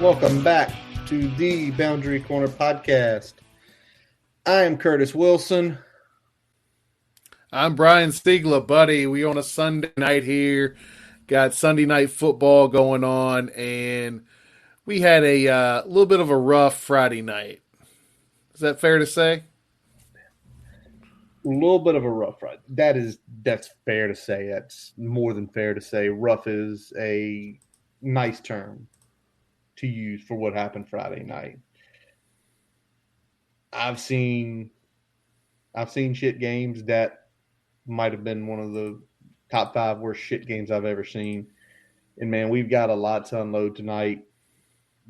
Welcome back to the Boundary Corner podcast. I am Curtis Wilson. I'm Brian Stiegler, buddy. We on a Sunday night here. Got Sunday night football going on, and we had a little bit of a rough Friday night. Is that fair to say? A little bit of a rough ride. That's fair to say. That's more than fair to say. Rough is a nice term to use for what happened Friday night. I've seen shit games that might have been one of the top 5 worst shit games I've ever seen. And man, we've got a lot to unload tonight.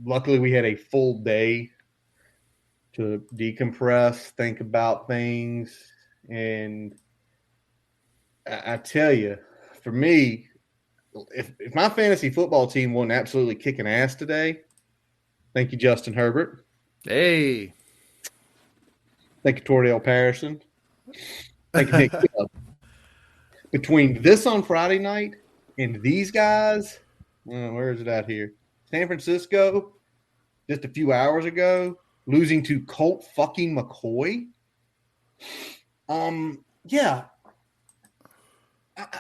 Luckily, we had a full day to decompress, think about things. And I tell you, for me, if my fantasy football team wasn't absolutely kicking ass today, thank you, Justin Herbert. Hey. Thank you, Tordell Patterson. Thank you, Nick Chubb. Between this on Friday night and these guys, where is it at here? San Francisco, just a few hours ago, losing to Colt fucking McCoy. Yeah.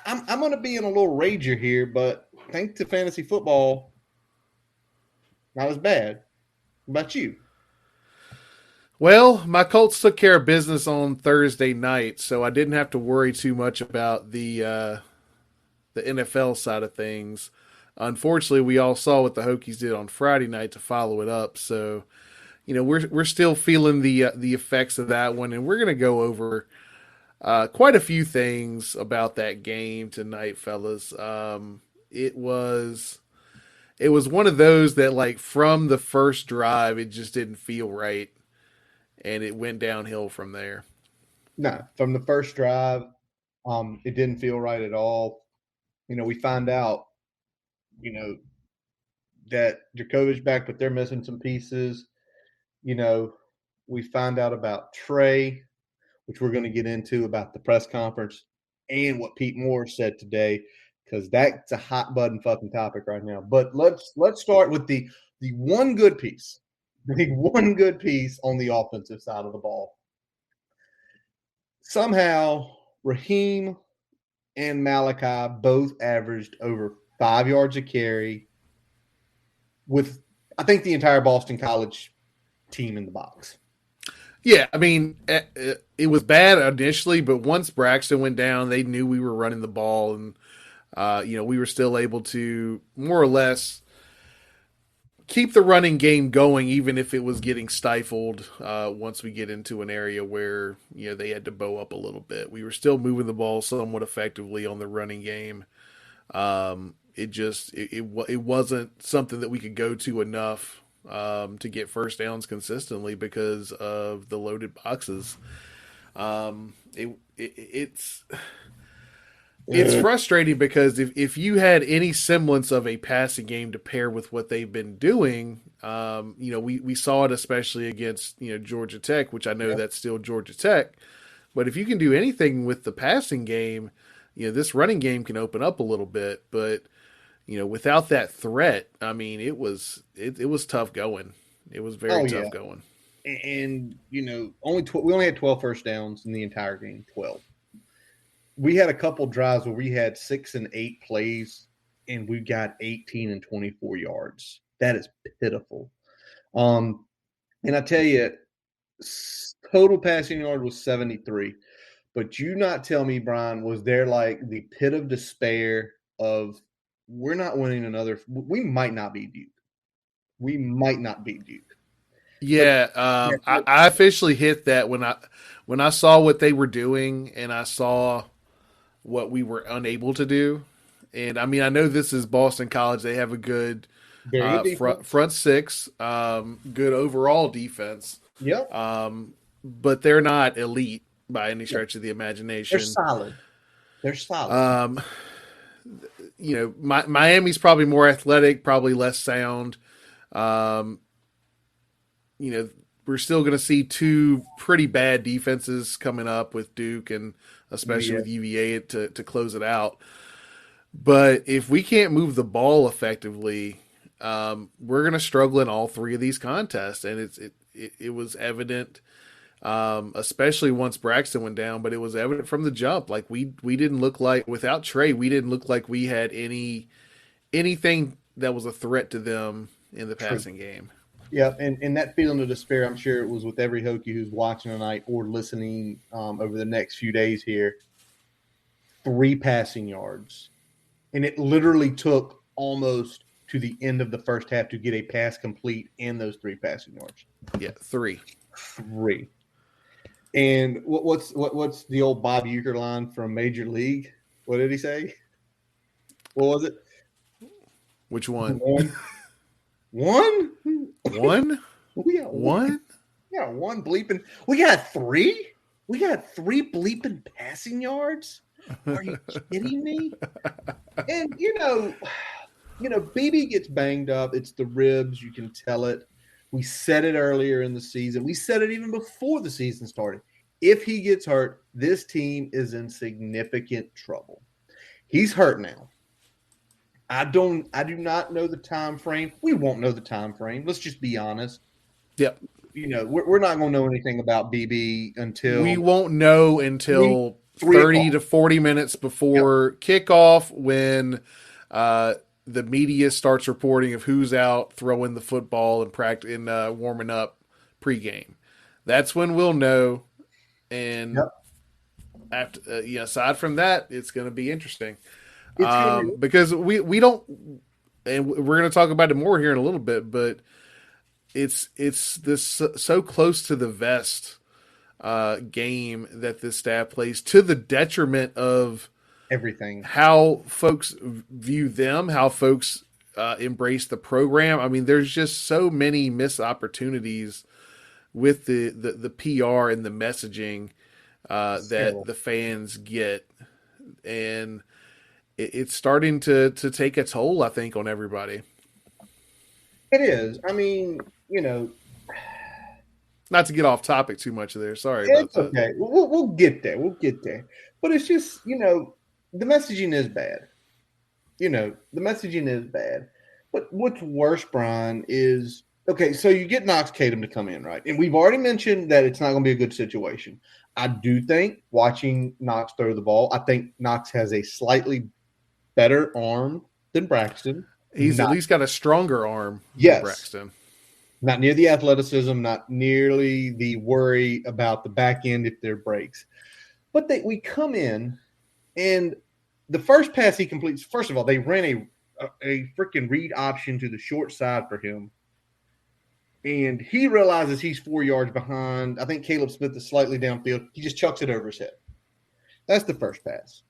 I'm going to be in a little rager here, but thanks to fantasy football, not as bad. What about you? Well, my Colts took care of business on Thursday night, so I didn't have to worry too much about the NFL side of things. Unfortunately, we all saw what the Hokies did on Friday night to follow it up, so we're still feeling the effects of that one, and we're going to go over quite a few things about that game tonight, fellas. It was one of those that, like, from the first drive, it just didn't feel right, and it went downhill from there. No, from the first drive, it didn't feel right at all. We find out, that Djokovic back, but they're missing some pieces. We find out about Trey, which we're going to get into, about the press conference and what Pete Moore said today, because that's a hot button fucking topic right now. But let's start with the one good piece, the one good piece on the offensive side of the ball. Somehow, Raheem and Malachi both averaged over 5 yards a carry with, I think, the entire Boston College team in the box. Yeah, I mean, it was bad initially, but once Braxton went down, they knew we were running the ball, and we were still able to more or less keep the running game going, even if it was getting stifled. Once we get into an area where they had to bow up a little bit, we were still moving the ball somewhat effectively on the running game. It wasn't something that we could go to enough to get first downs consistently because of the loaded boxes. It's frustrating because if you had any semblance of a passing game to pair with what they've been doing, we saw it especially against Georgia Tech, which I know that's still Georgia Tech, but if you can do anything with the passing game, this running game can open up a little bit, but without that threat, I mean, it was tough going. It was very tough going. And we only had 12 first downs in the entire game. 12. We had a couple drives where we had 6 and 8 plays, and we got 18 and 24 yards. That is pitiful. And I tell you, total passing yard was 73. But you not tell me, Brian, was there like the pit of despair of, we're not winning another. We might not be Duke. We might not be Duke. Yeah, I officially hit that when I saw what they were doing and I saw what we were unable to do. And I mean, I know this is Boston College; they have a good front six, good overall defense. Yep. But they're not elite by any stretch of the imagination. They're solid. Miami's probably more athletic, probably less sound. We're still going to see 2 pretty bad defenses coming up with Duke and especially with UVA to close it out. But if we can't move the ball effectively, we're going to struggle in all three of these contests, and it was evident, especially once Braxton went down. But it was evident from the jump. Like we didn't look like, without Trey, we didn't look like we had anything that was a threat to them in the passing game. Yeah, and that feeling of despair, I'm sure it was with every Hokie who's watching tonight or listening over the next few days here. 3 passing yards. And it literally took almost to the end of the first half to get a pass complete in those 3 passing yards. Yeah, 3. 3. And what's the old Bob Uecker line from Major League? What did he say? What was it? Which one? One? We got one? Yeah, 1 bleeping. We got 3? We got 3 bleeping passing yards? Are you kidding me? And, BB gets banged up. It's the ribs. You can tell it. We said it earlier in the season. We said it even before the season started. If he gets hurt, this team is in significant trouble. He's hurt now. I do not know the time frame. We won't know the time frame. Let's just be honest. Yep. We're not going to know anything about BB until we won't know until 30 to 40 minutes before kickoff, when the media starts reporting of who's out throwing the football and practice and warming up pregame. That's when we'll know. And after, aside from that, it's going to be interesting. Because we don't, and we're going to talk about it more here in a little bit, but it's this so close to the vest game that this staff plays, to the detriment of everything, how folks view them, how folks embrace the program. I mean, there's just so many missed opportunities with the PR and the messaging that the fans get, and it's starting to take a toll, I think, on everybody. It is. I mean, not to get off topic too much there. Sorry about that. Okay. We'll get there. We'll get there. But it's just, the messaging is bad. The messaging is bad. But what's worse, Brian, is, okay, so you get Knox Kadum to come in, right? And we've already mentioned that it's not going to be a good situation. I do think, watching Knox throw the ball, I think Knox has a slightly better arm than Braxton. He's at least got a stronger arm than Braxton. Not near the athleticism, not nearly the worry about the back end if there breaks. But we come in, and the first pass he completes, first of all, they ran a freaking read option to the short side for him. And he realizes he's 4 yards behind. I think Caleb Smith is slightly downfield. He just chucks it over his head. That's the first pass.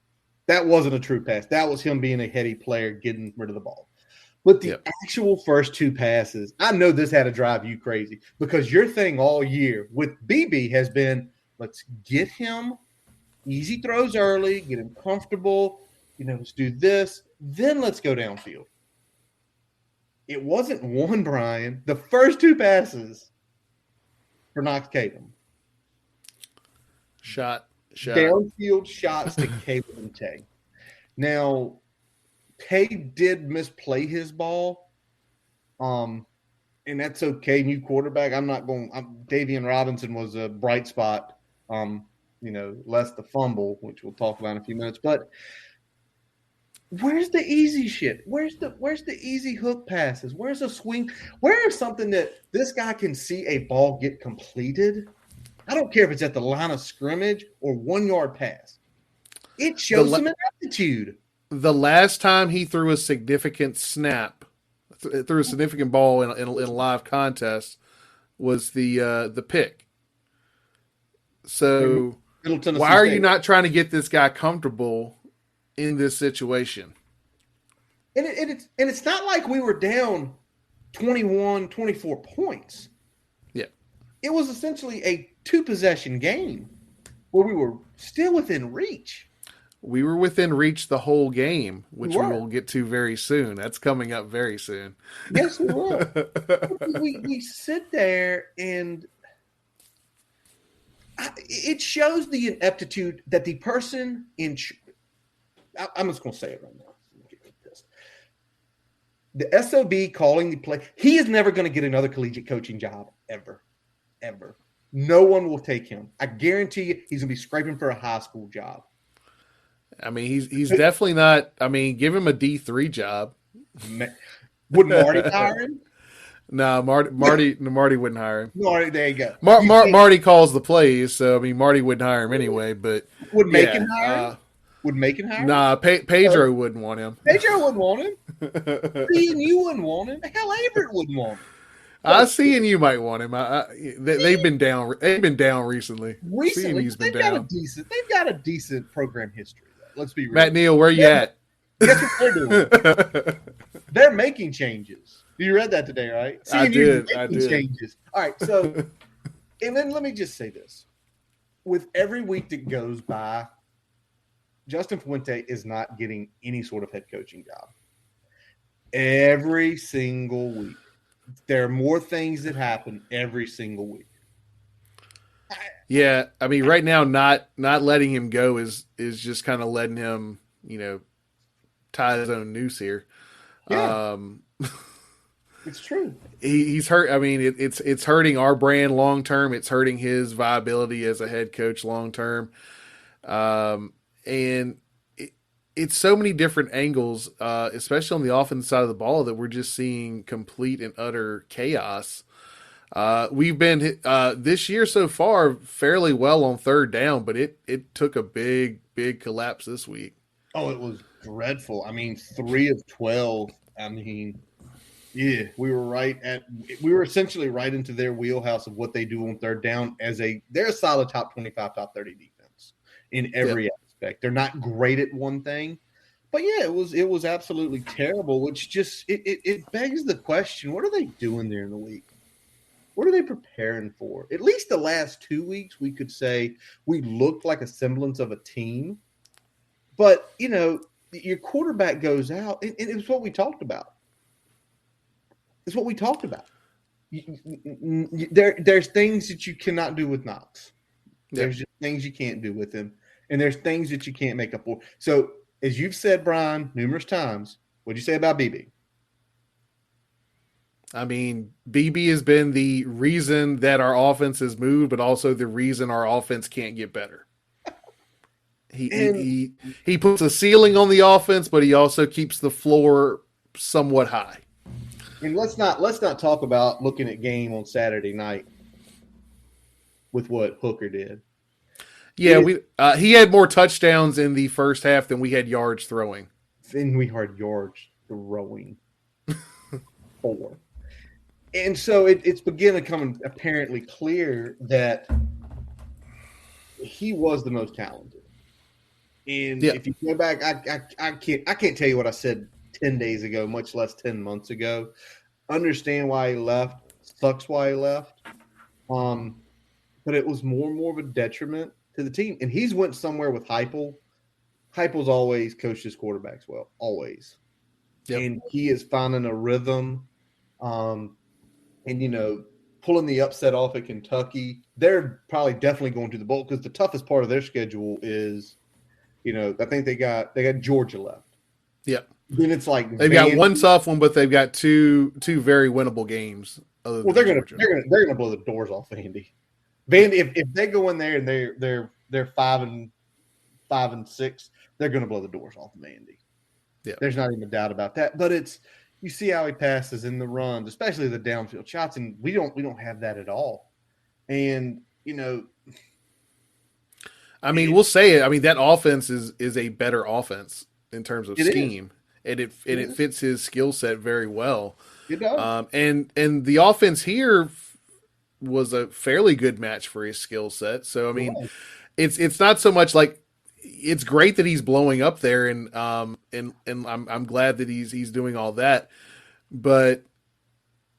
That wasn't a true pass. That was him being a heady player, getting rid of the ball. But the actual first 2 passes, I know this had to drive you crazy, because your thing all year with BB has been, let's get him easy throws early, get him comfortable, let's do this, then let's go downfield. It wasn't one, Brian. The first 2 passes for Knox Kadum. Shot. Downfield shots to Caleb and Tay. Now, Tay did misplay his ball, and that's okay. New quarterback. Davian Robinson was a bright spot, less the fumble, which we'll talk about in a few minutes. But where's the easy shit? Where's the easy hook passes? Where's a swing? Where is something that this guy can see a ball get completed? I don't care if it's at the line of scrimmage or 1 yard pass. It shows some aptitude. The last time he threw a significant snap, threw a significant ball in a live contest, was the pick. So why are you not trying to get this guy comfortable in this situation? And it's not like we were down 21, 24 points. Yeah. It was essentially a 2-possession game where we were still within reach. We were within reach the whole game, which we will get to very soon. That's coming up very soon. Yes, we will. we sit there, and it shows the ineptitude that the person in – I'm just going to say it right now. The SOB calling the play. He is never going to get another collegiate coaching job ever, ever. No one will take him. I guarantee you, he's going to be scraping for a high school job. I mean, he's definitely not. I mean, give him a D3 job. Would Marty hire him? No, Marty wouldn't hire him. Marty, there you go. Marty calls the plays, so I mean, Marty wouldn't hire him anyway. But would Macon hire him? Would Macon hire him? Nah, Pedro wouldn't want him. Pedro wouldn't want him. you wouldn't want him. Hell, Averett wouldn't want him. I see, and you might want him. They've been down. They've been down recently. They've got a decent program history. Let's be real. Matt Neal, where you at? Guess what they're doing? They're making changes. You read that today, right? I did. Changes. All right. So, and then let me just say this: with every week that goes by, Justin Fuente is not getting any sort of head coaching job. Every single week. There are more things that happen every single week. Yeah, I mean, right now, not letting him go is just kind of letting him, tie his own noose here. Yeah, it's true. He's hurt. I mean, it's hurting our brand long term. It's hurting his viability as a head coach long term, and it's so many different angles, especially on the offensive side of the ball, that we're just seeing complete and utter chaos. We've been this year so far fairly well on third down, but it took a big collapse this week. Oh, it was dreadful. I mean, 3 of 12. I mean, yeah, we were essentially right into their wheelhouse of what they do on third down. They're a solid top 25, top 30 defense in every aspect. They're not great at one thing, but yeah, it was absolutely terrible. Which just it begs the question: what are they doing there in the week? What are they preparing for? At least the last 2 weeks, we could say we looked like a semblance of a team. But, your quarterback goes out, and it's what we talked about. It's what we talked about. There's things that you cannot do with Knox. There's just things you can't do with him, and there's things that you can't make up for. So, as you've said, Brian, numerous times, what'd you say about BB? I mean, BB has been the reason that our offense has moved, but also the reason our offense can't get better. He puts a ceiling on the offense, but he also keeps the floor somewhat high. And let's not talk about looking at game on Saturday night with what Hooker did. Yeah, he had more touchdowns in the first half than we had yards throwing. Then we had yards throwing 4. And so it's beginning to come apparently clear that he was the most talented. And if you go back, I can't tell you what I said 10 days ago, much less 10 months ago. Understand why he left. Sucks why he left. But it was more and more of a detriment to the team. And he's went somewhere with Heupel. Heupel's always coached his quarterbacks well, always. Yep. And he is finding a rhythm. And, pulling the upset off at Kentucky, they're probably definitely going to the bowl because the toughest part of their schedule is, I think they got Georgia left. Yeah. Then it's like they've got one tough one, but they've got two very winnable games. They're gonna blow the doors off Vandy. If they go in there and they're 5-6, they're gonna blow the doors off Vandy. Yeah. There's not even a doubt about that. But you see how he passes in the runs, especially the downfield shots, and we don't have that at all. And I mean, we'll say it. I mean, that offense is a better offense in terms of scheme, and it fits his skill set very well. It does. And the offense here was a fairly good match for his skill set. So I mean, it's not so much like. It's great that he's blowing up there, and I'm glad that he's doing all that. But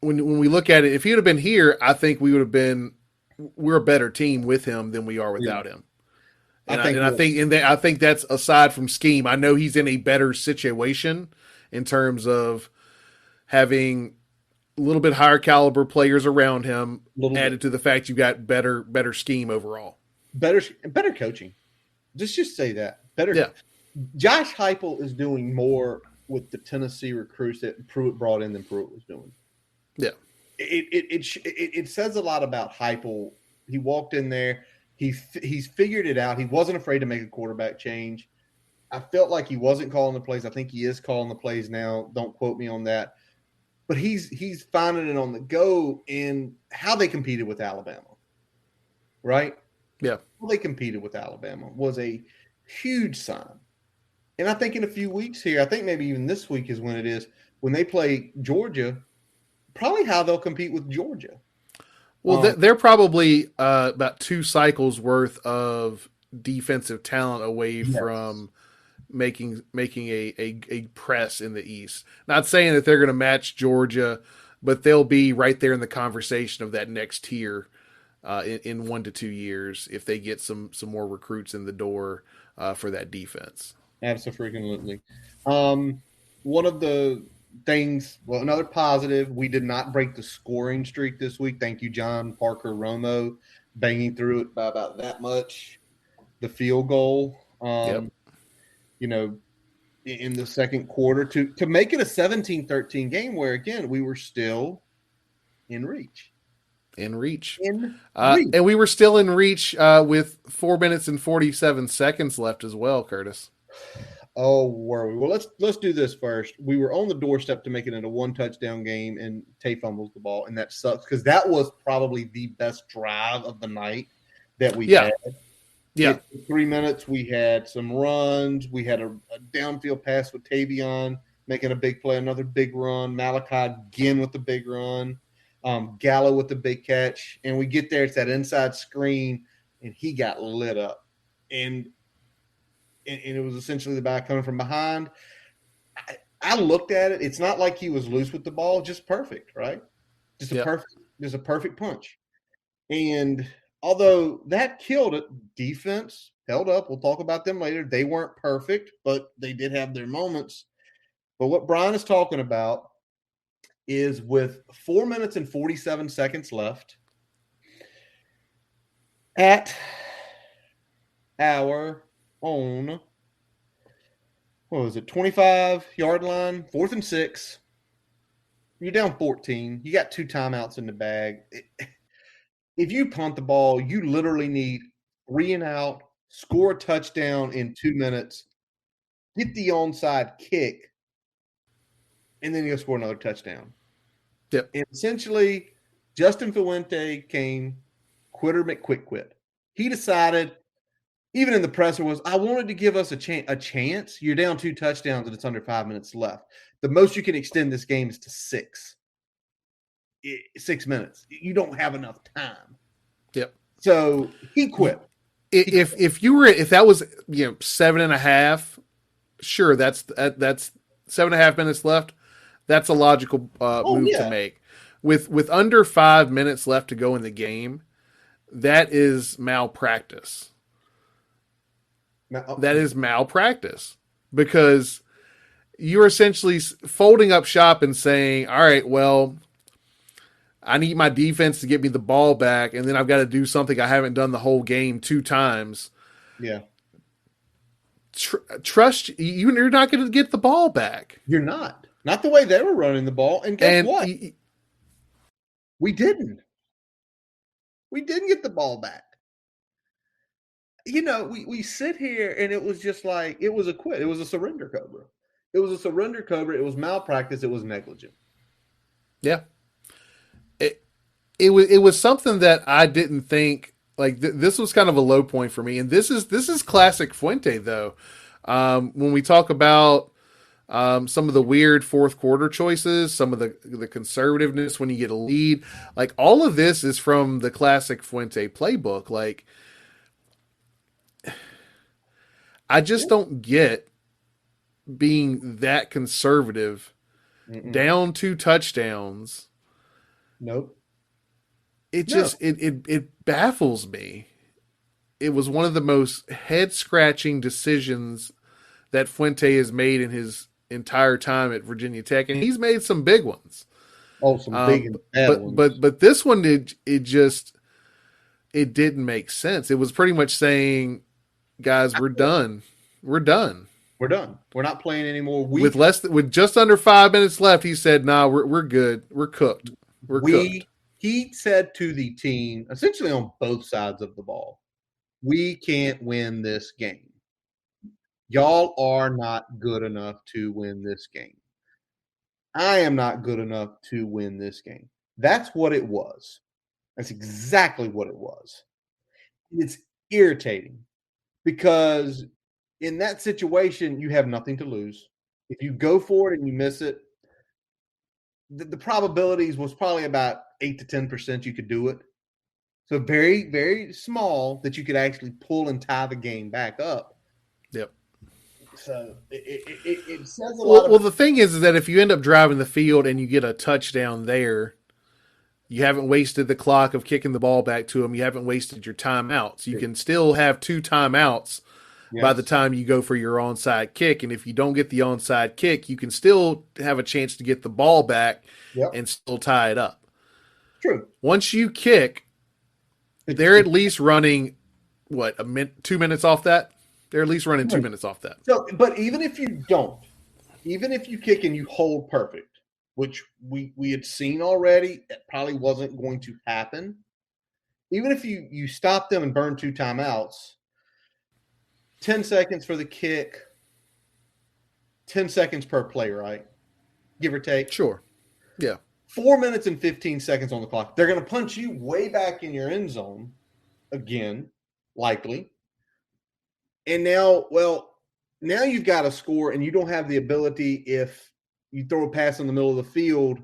when we look at it, if he would have been here, I think we're a better team with him than we are without him. I think that's aside from scheme. I know he's in a better situation in terms of having a little bit higher caliber players around him, added to the fact you got better scheme overall, better coaching. Just say that better. Yeah. Josh Heupel is doing more with the Tennessee recruits that Pruitt brought in than Pruitt was doing. Yeah. It says a lot about Heupel. He walked in there. He's figured it out. He wasn't afraid to make a quarterback change. I felt like he wasn't calling the plays. I think he is calling the plays now. Don't quote me on that. But he's finding it on the go in how they competed with Alabama, right? Yeah. How they competed with Alabama was a huge sign. And I think in a few weeks here, I think maybe even this week is when it is, when they play Georgia, probably how they'll compete with Georgia. Well, they're probably about 2 cycles worth of defensive talent away from making a press in the East. Not saying that they're going to match Georgia, but they'll be right there in the conversation of that next tier in 1 to 2 years if they get some more recruits in the door for that defense. Absolutely. One of the things, well, another positive, we did not break the scoring streak this week. Thank you, John Parker Romo, banging through it by about that much. The field goal, you know, in the second quarter to make it a 17-13 game where, again, we were still in reach. And we were still in reach with 4 minutes and 47 seconds left as well, Curtis. Oh, were we? Well, let's do this first. We were on the doorstep to make it into 1 touchdown game, and Tay fumbles the ball, and that sucks because that was probably the best drive of the night that we had. Yeah. In 3 minutes, we had some runs. We had a downfield pass with Tavion making a big play, another big run. Malachi again with the big run. Gallo with the big catch. And we get there, it's that inside screen, and he got lit up. And it was essentially the back coming from behind. I looked at it. It's not like he was loose with the ball, just perfect, right? Just a perfect punch. And although that killed it, defense held up. We'll talk about them later. They weren't perfect, but they did have their moments. But what Brian is talking about is with 4 minutes and 47 seconds left at our own, 25-yard line, 4th and 6. You're down 14. You got 2 timeouts in the bag. If you punt the ball, you literally need 3 and out, score a touchdown in 2 minutes, get the onside kick, and then you'll score another touchdown. Yep. And essentially, Justin Fuente came, quitter McQuick. He decided, even in the presser, was, I wanted to give us a chance. You're down 2 touchdowns and it's under 5 minutes left. The most you can extend this game is to 6. 6 minutes. You don't have enough time. Yep. So he quit. If that was 7.5, sure, that's 7.5 minutes left. That's a logical move to make. With under 5 minutes left to go in the game, that is malpractice. That is malpractice because you're essentially folding up shop and saying, all right, well, I need my defense to get me the ball back, and then I've got to do something I haven't done the whole game 2 times. Yeah. Trust you're not going to get the ball back. You're not. Not the way they were running the ball. And guess what? We didn't. We didn't get the ball back. We sit here and it was just like, it was a quit. It was a surrender cobra. It was a surrender cobra. It was malpractice. It was negligent. Yeah. It was something that I didn't think, like this was kind of a low point for me. And this is classic Fuente though. When we talk about some of the weird fourth quarter choices, some of the conservativeness when you get a lead, like all of this is from the classic Fuente playbook. Like, I just don't get being that conservative. Down 2 touchdowns. Nope. It baffles me. It was one of the most head scratching decisions that Fuente has made in his entire time at Virginia Tech, and he's made some big ones. Oh, some big and bad ones. But this one it didn't make sense. It was pretty much saying, guys, we're done. We're done. We're done. We're not playing anymore. With just under 5 minutes left, he said, "Nah, we're good. We're cooked. We're cooked." He said to the team, essentially on both sides of the ball, we can't win this game. Y'all are not good enough to win this game. I am not good enough to win this game. That's what it was. That's exactly what it was. It's irritating because in that situation, you have nothing to lose. If you go for it and you miss it, the probabilities was probably about 8 to 10% you could do it. So very, very small that you could actually pull and tie the game back up. Yep. So it says a lot. Well, the thing is that if you end up driving the field and you get a touchdown there, you haven't wasted the clock of kicking the ball back to them. You haven't wasted your timeouts. You can still have 2 timeouts by the time you go for your onside kick. And if you don't get the onside kick, you can still have a chance to get the ball back and still tie it up. True. Once you kick, they're at least running, 2 minutes off that? They're at least running 2 minutes off that. So, but even if you don't, even if you kick and you hold perfect, which we had seen already, it probably wasn't going to happen. Even if you stop them and burn 2 timeouts, 10 seconds for the kick, 10 seconds per play, right? Give or take. Sure. Yeah. 4 minutes and 15 seconds on the clock. They're going to punch you way back in your end zone again, likely. And now you've got to score, and you don't have the ability if you throw a pass in the middle of the field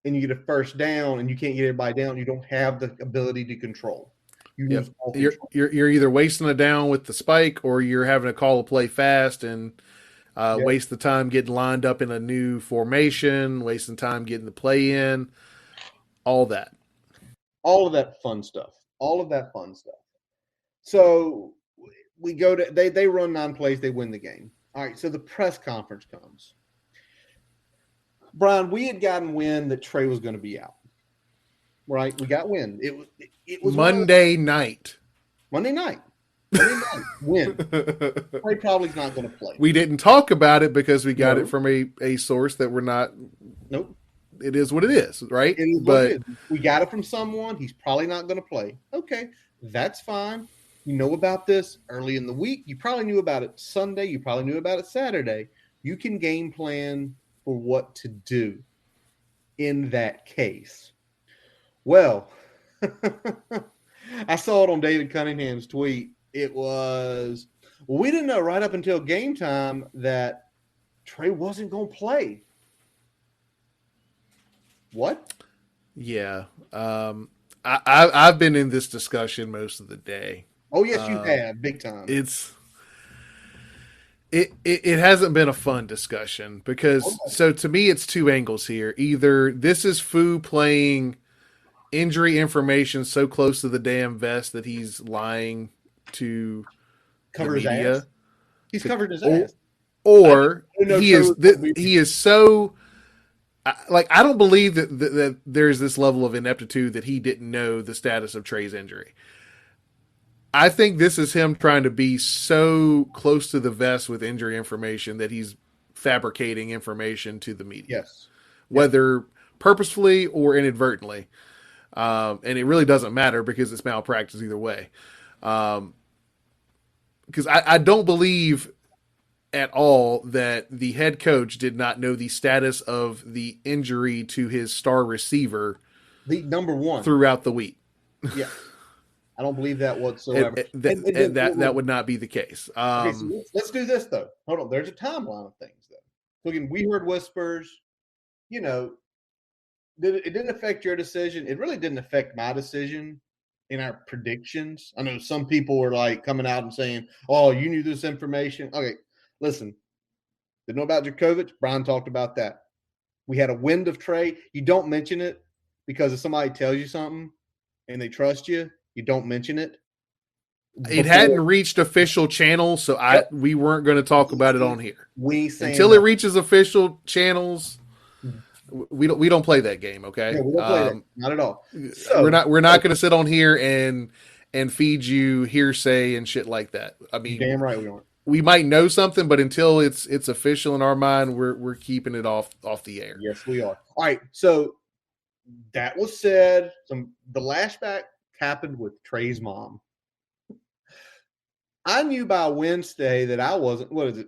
and you get a first down and you can't get everybody down, you don't have the ability to control. You're either wasting a down with the spike or you're having to call a play fast and waste the time getting lined up in a new formation, wasting time getting the play in, all that. All of that fun stuff. So we go to they run 9 plays, they win the game. All right, so the press conference comes. Brian, we had gotten wind that Trey was going to be out. Right? We got wind. It was Monday night. Win. Trey probably's not going to play. We didn't talk about it because we got it from a source that we're not. Nope. It is what it is, right? It is what it is. We got it from someone. He's probably not going to play. Okay, that's fine. You know about this early in the week. You probably knew about it Sunday. You probably knew about it Saturday. You can game plan for what to do in that case. Well, I saw it on David Cunningham's tweet. It was, we didn't know right up until game time that Trey wasn't going to play. What? Yeah. I've been in this discussion most of the day. Oh, yes, you have. Big time. It hasn't been a fun discussion because, so to me, it's 2 angles here. Either this is Fu playing injury information so close to the damn vest that he's lying to cover the media. His ass. He's covered his ass. Or he is so like, I don't believe that there's this level of ineptitude that he didn't know the status of Trey's injury. I think this is him trying to be so close to the vest with injury information that he's fabricating information to the media. Yes. Whether purposefully or inadvertently. And it really doesn't matter because it's malpractice either way. Because I don't believe at all that the head coach did not know the status of the injury to his star receiver, the number 1, throughout the week. Yeah. I don't believe that whatsoever. That would not be the case. Okay, so let's do this, though. Hold on. There's a timeline of things, though. So again, we heard whispers. You know, it didn't affect your decision. It really didn't affect my decision in our predictions. I know some people were like coming out and saying, "Oh, you knew this information." Okay, listen. Didn't know about Djokovic. Brian talked about that. We had a wind of Trey. You don't mention it because if somebody tells you something and they trust you, you don't mention it. It hadn't reached official channels, so we weren't going to talk about it on here. Until it reaches official channels, we don't play that game, okay? Yeah, we don't play that. Not at all. So, we're not going to sit on here and feed you hearsay and shit like that. I mean, damn right we aren't. we might know something, but until it's official in our mind, we're keeping it off the air. Yes, we are. All right. So that was said. The lashback happened with Trey's mom. I knew by Wednesday that I wasn't. What is it?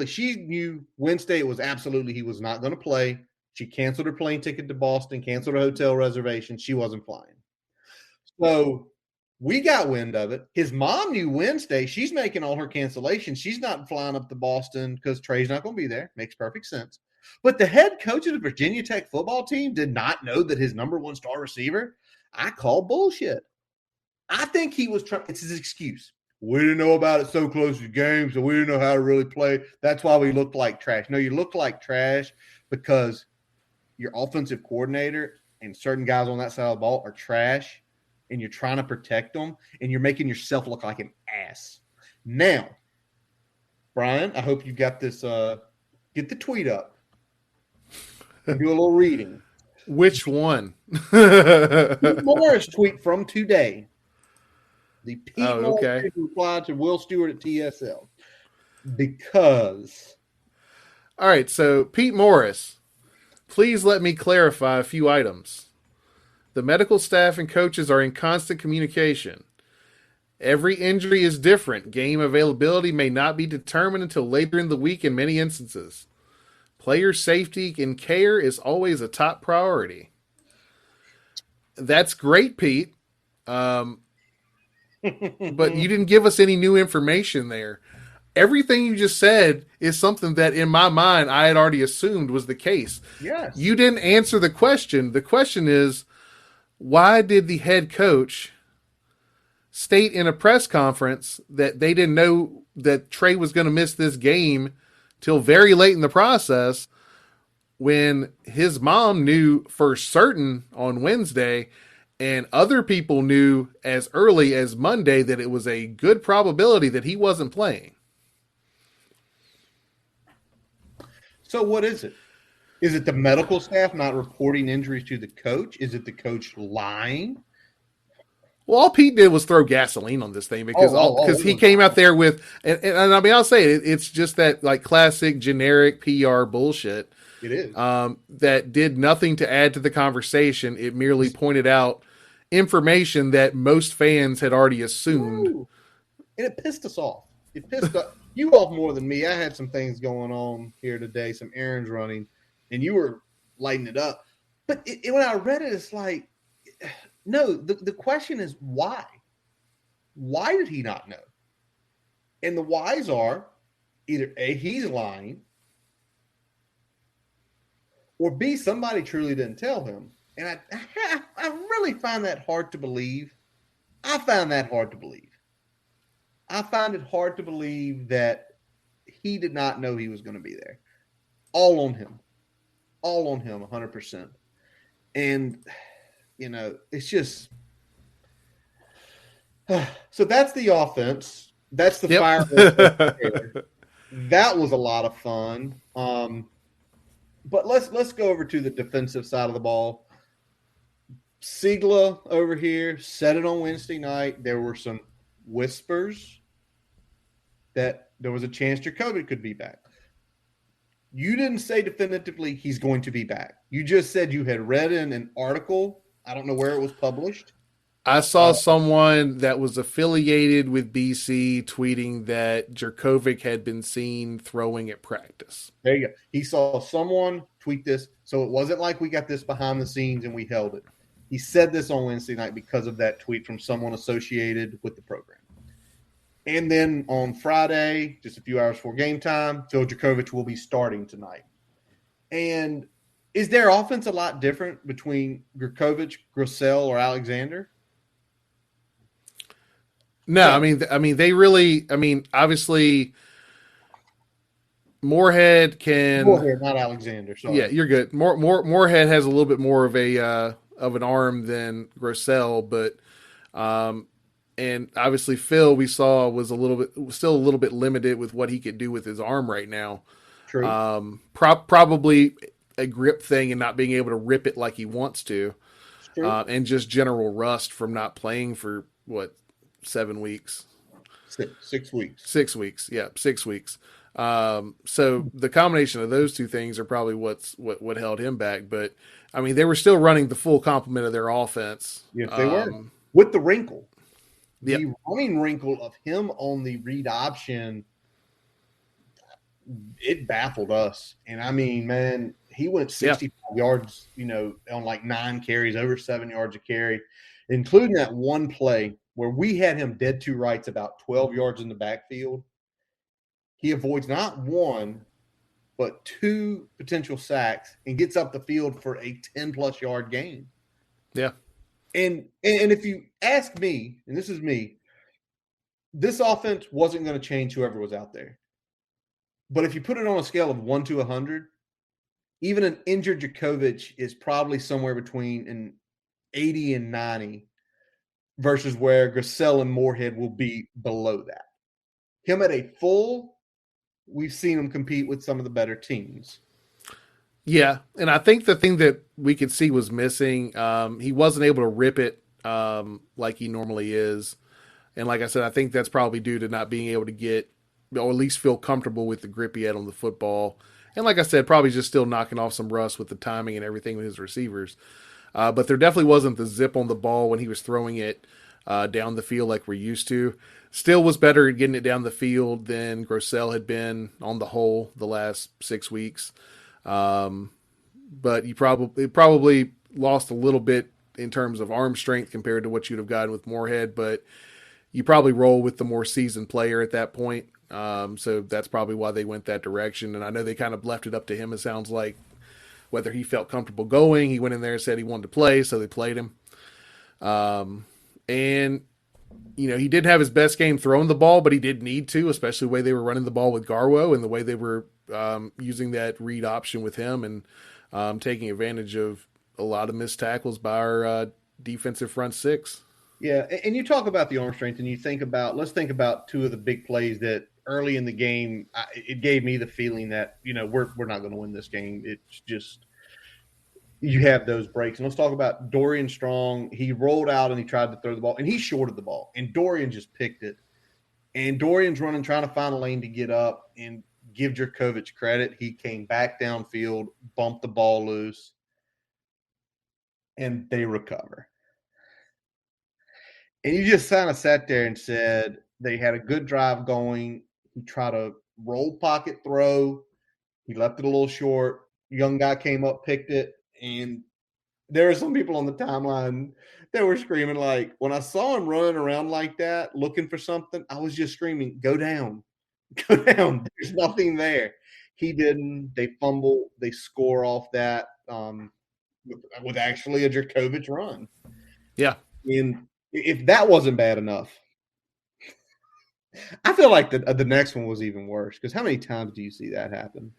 She knew Wednesday it was absolutely he was not going to play. She canceled her plane ticket to Boston, canceled her hotel reservation. She wasn't flying. So we got wind of it. His mom knew Wednesday. She's making all her cancellations. She's not flying up to Boston because Trey's not going to be there. Makes perfect sense. But the head coach of the Virginia Tech football team did not know that his number one star receiver. I call bullshit. I think he was trying. It's his excuse. We didn't know about it so close to the game, so we didn't know how to really play. That's why we looked like trash. No, you look like trash because your offensive coordinator and certain guys on that side of the ball are trash, and you're trying to protect them, and you're making yourself look like an ass. Now, Brian, I hope you got this. Get the tweet up and do a little reading. Which one? Morris tweet from today. The Pete okay. replied to Will Stewart at TSL. Because. All right, so Pete Morris, please let me clarify a few items. The medical staff and coaches are in constant communication. Every injury is different. Game availability may not be determined until later in the week in many instances. Player safety and care is always a top priority. That's great, Pete. But you didn't give us any new information there. Everything you just said is something that in my mind I had already assumed was the case. Yes. You didn't answer the question. The question is, why did the head coach state in a press conference that they didn't know that Trey was going to miss this game till very late in the process when his mom knew for certain on Wednesday and other people knew as early as Monday that it was a good probability that he wasn't playing? So what is it? Is it the medical staff not reporting injuries to the coach? Is it the coach lying? Well, all Pete did was throw gasoline on this thing because he came out there with, and I mean, I'll say it's just that like classic generic PR bullshit. It is. That did nothing to add to the conversation. It merely pointed out information that most fans had already assumed. Ooh. And it pissed us off. It pissed you off more than me. I had some things going on here today, some errands running, and you were lighting it up. But when I read it, it's like, no, the question is why? Why did he not know? And the whys are either A, he's lying, or B, somebody truly didn't tell him. And I really find that hard to believe. I find it hard to believe that he did not know he was going to be there. All on him, 100%. And, you know, it's just so that's the offense. That's the fire. That was a lot of fun. But let's go over to the defensive side of the ball. Sigla over here said it on Wednesday night. There were some whispers that there was a chance Jacoby could be back. You didn't say definitively he's going to be back. You just said you had read in an article. I don't know where it was published. I saw someone that was affiliated with BC tweeting that Jerkovic had been seen throwing at practice. There you go. He saw someone tweet this. So it wasn't like we got this behind the scenes and we held it. He said this on Wednesday night because of that tweet from someone associated with the program. And then on Friday, just a few hours before game time, Phil Jerkovic will be starting tonight. And is their offense a lot different between Jerkovic, Grosel, or Alexander? No, yeah. I mean, they really. I mean, obviously, Moorhead, not Alexander. Sorry. Yeah, you're good. Moorhead has a little bit more of an arm than Grosel, but and obviously Phil we saw was still a little bit limited with what he could do with his arm right now. True. Probably a grip thing and not being able to rip it like he wants to, true. And just general rust from not playing for 7 weeks. 6 weeks. 6 weeks. Yeah, 6 weeks. So the combination of those two things are probably what held him back. But I mean, they were still running the full complement of their offense. Yes, they were. With the wrinkle, Yep. the running wrinkle of him on the read option, it baffled us. And I mean, man, he went 65 yards, on like 9 carries, over 7 yards a carry, including that one play where we had him dead to rights about 12 yards in the backfield. He avoids not one, but 2 potential sacks and gets up the field for a 10-plus yard gain. Yeah. And if you ask me, and this is me, this offense wasn't going to change whoever was out there. But if you put it on a scale of 1 to 100, even an injured Djokovic is probably somewhere between an 80 and 90 versus where Grissel and Moorhead will be below that. Him at a full, we've seen him compete with some of the better teams. Yeah, and I think the thing that we could see was missing, he wasn't able to rip it like he normally is. And like I said, I think that's probably due to not being able to get, or at least feel comfortable with the grip he had on the football. And like I said, probably just still knocking off some rust with the timing and everything with his receivers. But there definitely wasn't the zip on the ball when he was throwing it down the field like we're used to. Still was better at getting it down the field than Grissel had been on the whole the last 6 weeks. But it probably lost a little bit in terms of arm strength compared to what you'd have gotten with Moorhead, but you probably roll with the more seasoned player at that point. So that's probably why they went that direction. And I know they kind of left it up to him, it sounds like, whether he felt comfortable going. He went in there and said he wanted to play, so they played him. And, he didn't have his best game throwing the ball, but he did need to, especially the way they were running the ball with Garwo and the way they were using that read option with him and taking advantage of a lot of missed tackles by our defensive front six. Yeah, and you talk about the arm strength, and let's think about 2 of the big plays that early in the game, it gave me the feeling that, we're not going to win this game. It's just, you have those breaks. And let's talk about Dorian Strong. He rolled out and he tried to throw the ball, and he shorted the ball, and Dorian just picked it. And Dorian's running, trying to find a lane to get up, and give Djokovic credit. He came back downfield, bumped the ball loose, and they recover. And you just kind of sat there and said they had a good drive going. He tried a roll pocket throw. He left it a little short. Young guy came up, picked it. And there are some people on the timeline that were screaming, like, when I saw him running around like that, looking for something, I was just screaming, go down. Go down. There's nothing there. He didn't. They fumble. They score off that with actually a Djokovic run. Yeah. And if that wasn't bad enough, I feel like the next one was even worse, because how many times do you see that happen?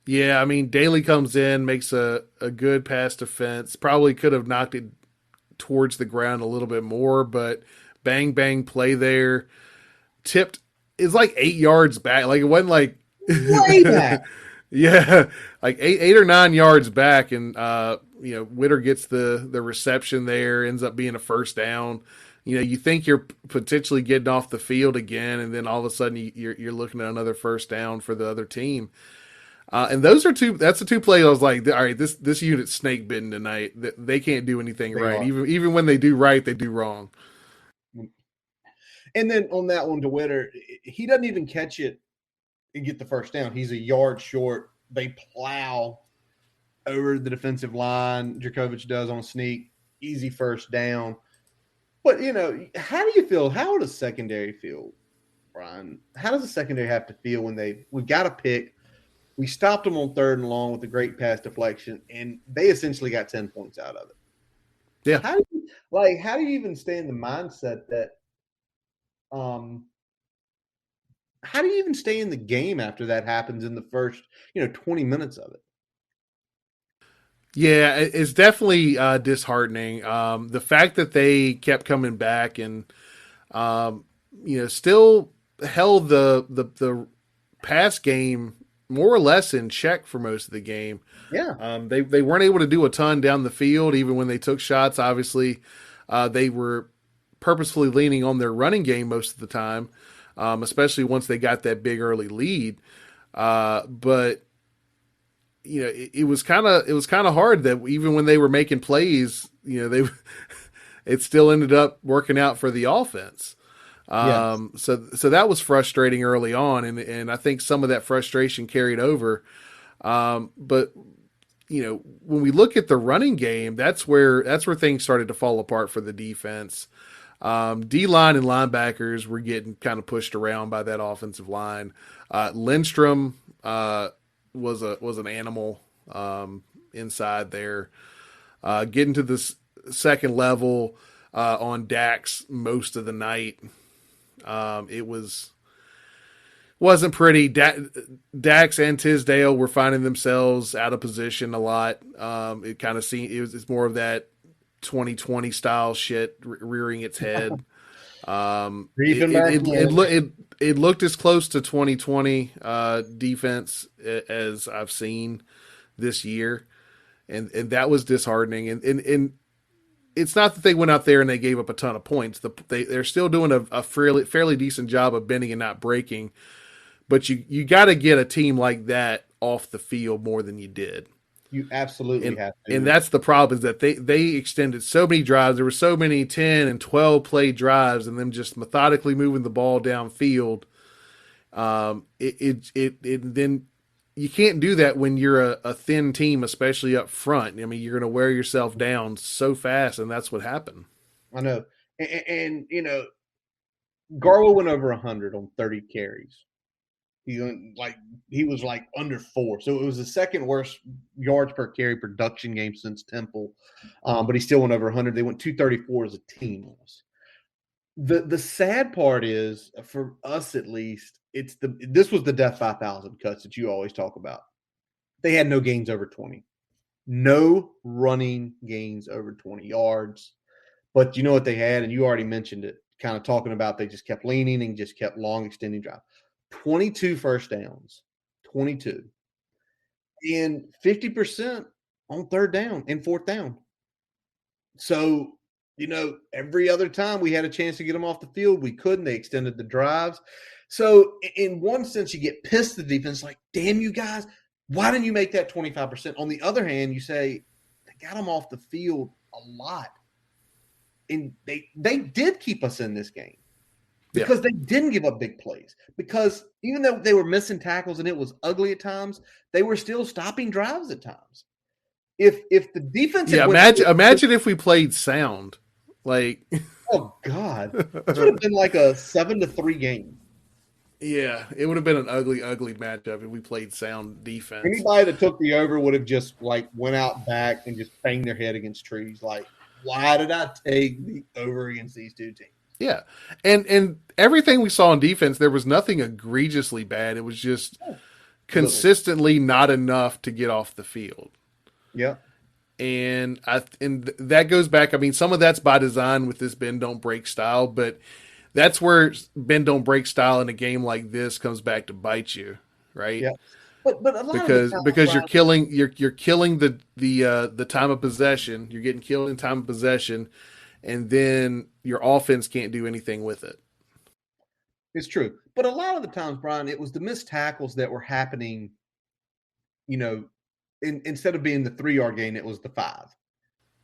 Yeah, I mean, Daly comes in, makes a good pass defense. Probably could have knocked it towards the ground a little bit more, but bang, bang play there. Tipped is like 8 yards back. Like, it wasn't like way back. Yeah, like eight or 9 yards back, and Witter gets the reception there, ends up being a first down. You think you're potentially getting off the field again, and then all of a sudden you're looking at another first down for the other team. And those are two. That's the 2 plays I was like, all right, this unit's snake bitten tonight. They can't do anything right. Even when they do right, they do wrong. And then on that one to Witter, he doesn't even catch it and get the first down. He's a yard short. They plow over the defensive line. Djokovic does on a sneak, easy first down. But how do you feel? How would a secondary feel, Brian? How does a secondary have to feel when we've got a pick? We stopped them on 3rd and long with a great pass deflection, and they essentially got 10 points out of it. Yeah. How do you even stay in the mindset that how do you even stay in the game after that happens in the first, 20 minutes of it? Yeah, it's definitely disheartening. The fact that they kept coming back and still held the pass game more or less in check for most of the game. Yeah. They weren't able to do a ton down the field, even when they took shots. Obviously, they were purposefully leaning on their running game most of the time, especially once they got that big early lead. But it was kind of hard that even when they were making plays, it still ended up working out for the offense. Yes. So that was frustrating early on, and I think some of that frustration carried over. But when we look at the running game, that's where things started to fall apart for the defense. D line and linebackers were getting kind of pushed around by that offensive line. Lindstrom was an animal inside there. Getting to this second level on Dax most of the night. It wasn't pretty. Dax and Tisdale were finding themselves out of position a lot. It kind of seemed it's more of that 2020 style shit rearing its head. Creeping back It looked as close to 2020 defense as I've seen this year, and that was disheartening. And it's not that they went out there and they gave up a ton of points. They're still doing a fairly decent job of bending and not breaking. But you got to get a team like that off the field more than you did. You absolutely have to. And that's the problem, is that they extended so many drives. There were so many 10 and 12 play drives, and them just methodically moving the ball downfield. Then you can't do that when you're a thin team, especially up front. I mean, you're going to wear yourself down so fast, and that's what happened. I know. And Garwo went over 100 on 30 carries. He was like under 4, so it was the second worst yards per carry production game since Temple. But he still went over 100. They went 234 as a team. The sad part is, for us at least, this was the Death 5,000 cuts that you always talk about. They had no gains over 20, no running gains over 20 yards. But you know what they had, and you already mentioned it, kind of talking about they just kept leaning and just kept long extending drive. 22 first downs, 22, and 50% on third down and fourth down. So, every other time we had a chance to get them off the field, we couldn't. They extended the drives. So, in one sense, you get pissed at the defense, like, damn you guys, why didn't you make that 25%? On the other hand, you say, they got them off the field a lot. And they did keep us in this game. Because they didn't give up big plays. Because even though they were missing tackles and it was ugly at times, they were still stopping drives at times. If the defense, imagine if we played sound, like, oh God, this would have been like a 7-3 game. Yeah, it would have been an ugly matchup if we played sound defense. Anybody that took the over would have just went out back and just banged their head against trees. Like, why did I take the over against these two teams? Yeah, and everything we saw on defense, there was nothing egregiously bad. It was just consistently not enough to get off the field. Yeah, and that goes back. I mean, some of that's by design with this bend don't break style, but that's where bend don't break style in a game like this comes back to bite you, right? Yeah, but a lot because you're killing the time of possession. You're getting killed in time of possession. And then your offense can't do anything with it. It's true. But a lot of the times, Brian, it was the missed tackles that were happening, instead of being the 3-yard gain, it was the 5.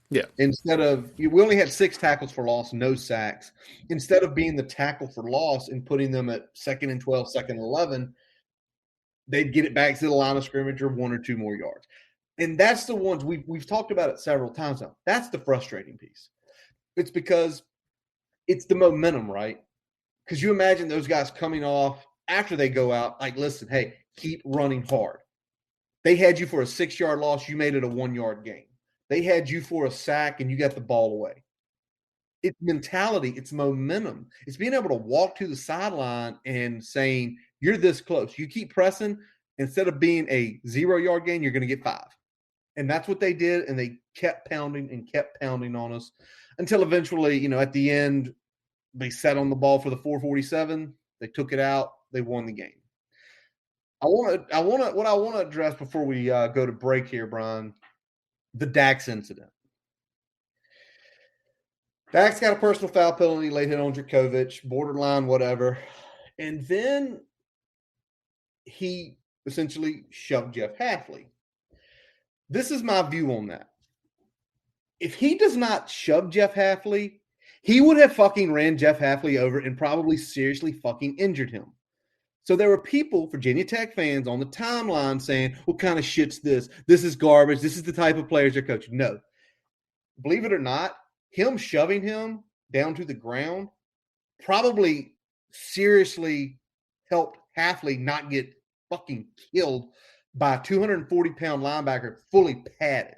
Yeah. We only had 6 tackles for loss, no sacks. Instead of being the tackle for loss and putting them at 2nd and 12, 2nd and 11, they'd get it back to the line of scrimmage or 1 or 2 more yards. And that's the ones we've talked about it several times now. That's the frustrating piece. It's because it's the momentum, right? Because you imagine those guys coming off after they go out, like, listen, hey, keep running hard. They had you for a 6-yard loss. You made it a 1-yard gain. They had you for a sack, and you got the ball away. It's mentality. It's momentum. It's being able to walk to the sideline and saying, you're this close. You keep pressing. Instead of being a 0-yard gain, you're going to get 5. And that's what they did, and they kept pounding and kept pounding on us. Until eventually, at the end, they sat on the ball for the 447. They took it out. They won the game. What I want to address before we go to break here, Brian, the Dax incident. Dax got a personal foul penalty, late hit on Djokovic, borderline, whatever. And then he essentially shoved Jeff Halfley. This is my view on that. If he does not shove Jeff Halfley, he would have fucking ran Jeff Halfley over and probably seriously fucking injured him. So there were people, Virginia Tech fans, on the timeline saying, what kind of shit's this? This is garbage. This is the type of players they're coaching. No. Believe it or not, him shoving him down to the ground probably seriously helped Halfley not get fucking killed by a 240-pound linebacker fully padded.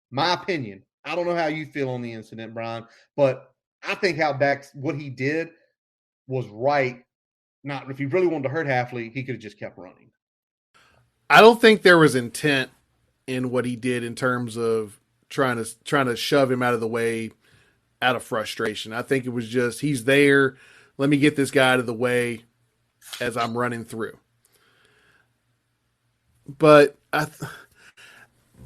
My opinion. I don't know how you feel on the incident, Brian, but I think how Dax, what he did was right. Not if he really wanted to hurt Halfley, he could have just kept running. I don't think there was intent in what he did in terms of trying to shove him out of the way out of frustration. I think it was just he's there. Let me get this guy out of the way as I'm running through. But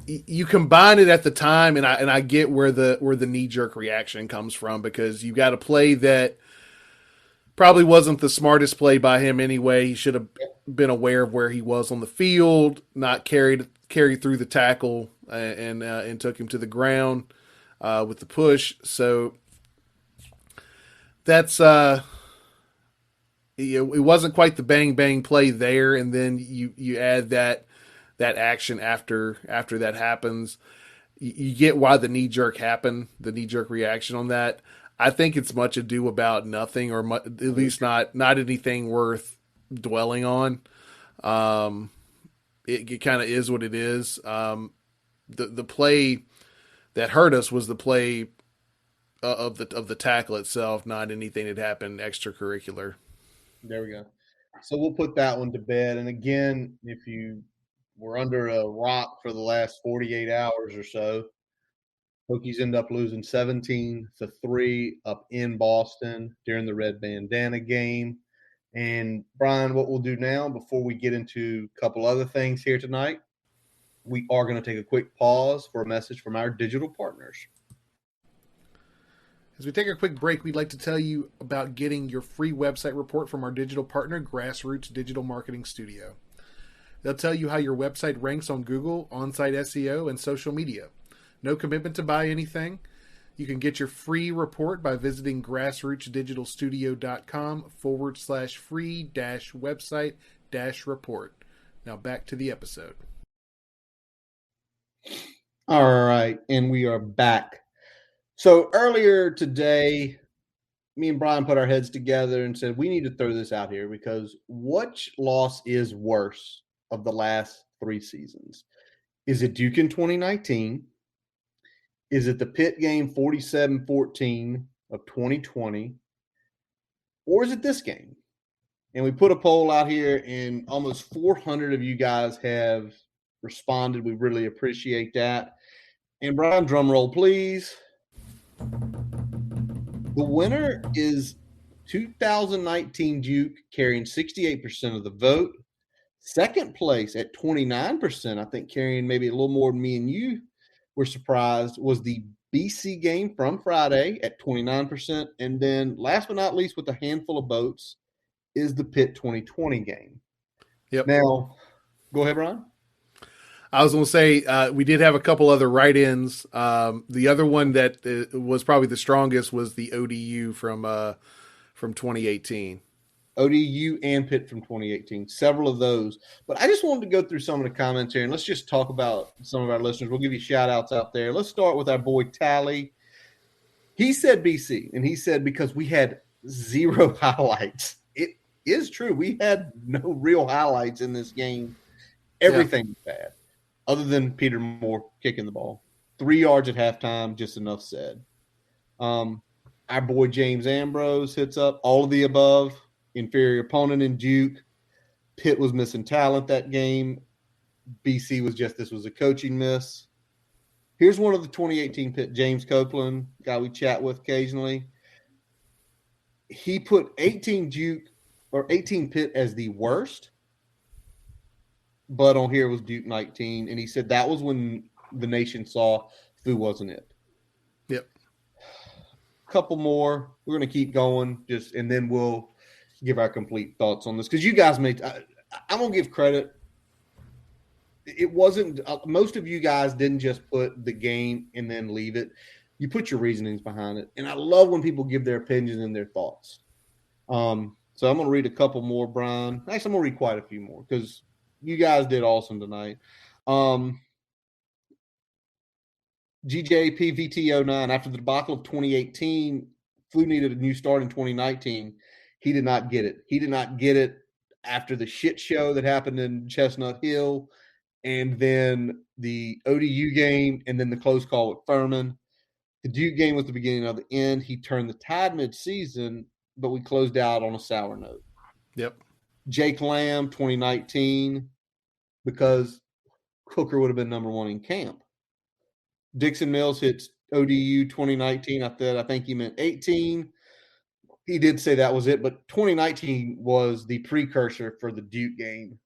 you combine it at the time, and I get where the knee jerk reaction comes from, because you got a play that probably wasn't the smartest play by him anyway. He should have been aware of where he was on the field, not carried through the tackle, and took him to the ground with the push. So that's it wasn't quite the bang bang play there, and then you add that action after that happens. You get why the knee jerk happened, the knee jerk reaction on that. I think it's much ado about nothing, or at least not anything worth dwelling on. It kind of is what it is. The play that hurt us was the play of the tackle itself, not anything that happened extracurricular. There we go. So we'll put that one to bed. And again, if you were under a rock for the last 48 hours or so, Hokies end up losing 17-3 up in Boston during the red bandana game. And Brian, what we'll do now, before we get into a couple other things here tonight, we are going to take a quick pause for a message from our digital partners. As we take a quick break, we'd like to tell you about getting your free website report from our digital partner, Grassroots Digital Marketing Studio. They'll tell you how your website ranks on Google, on-site SEO, and social media. No commitment to buy anything. You can get your free report by visiting grassrootsdigitalstudio.com/free-website-report. Now back to the episode. All right, and we are back. So earlier today, me and Brian put our heads together and said, we need to throw this out here, because which loss is worse of the last 3 seasons? Is it Duke in 2019? Is it the Pitt game 47-14 of 2020? Or is it this game? And we put a poll out here, and almost 400 of you guys have responded. We really appreciate that. And Brian, drum roll, please. The winner is 2019 Duke, carrying 68% of the vote. Second place at 29%, I think carrying maybe a little more than me and you were surprised, was the BC game from Friday at 29%. And then last but not least, with a handful of votes, is the Pitt 2020 game. Yep. Now, go ahead, Brian. I was going to say we did have a couple other write-ins. The other one that was probably the strongest was the ODU from 2018. ODU and Pitt from 2018, several of those. But I just wanted to go through some of the comments here, and let's just talk about some of our listeners. We'll give you shout-outs out there. Let's start with our boy Tally. He said BC, and he said because we had 0 highlights. It is true. We had no real highlights in this game. Everything was bad, other than Peter Moore kicking the ball. 3 yards at halftime, just enough said. Our boy James Ambrose hits up all of the above. Inferior opponent in Duke. Pitt was missing talent that game. BC was just, this was a coaching miss. Here's one of the 2018 Pitt, James Copeland, guy we chat with occasionally. He put 18 Duke or 18 Pitt as the worst, but on here was Duke 19, and he said that was when the nation saw who wasn't it. Yep. couple more. We're going to keep going, and then we'll give our complete thoughts on this because you guys made. I'm going to give credit. It wasn't most of you guys didn't just put the game and then leave it. You put your reasonings behind it, and I love when people give their opinions and their thoughts. So I'm going to read a couple more, Brian. Actually, I'm going to read quite a few more because you guys did awesome tonight. GJPVT09, after the debacle of 2018, Flu needed a new start in 2019. He did not get it. He did not get it after the shit show that happened in Chestnut Hill, and then the ODU game, and then the close call with Furman. The Duke game was the beginning of the end. He turned the tide mid-season, but we closed out on a sour note. Yep. Jake Lamb, 2019, because Hooker would have been number one in camp. Dixon Mills hits ODU 2019. I think he meant 18. He did say that was it, but 2019 was the precursor for the Duke game.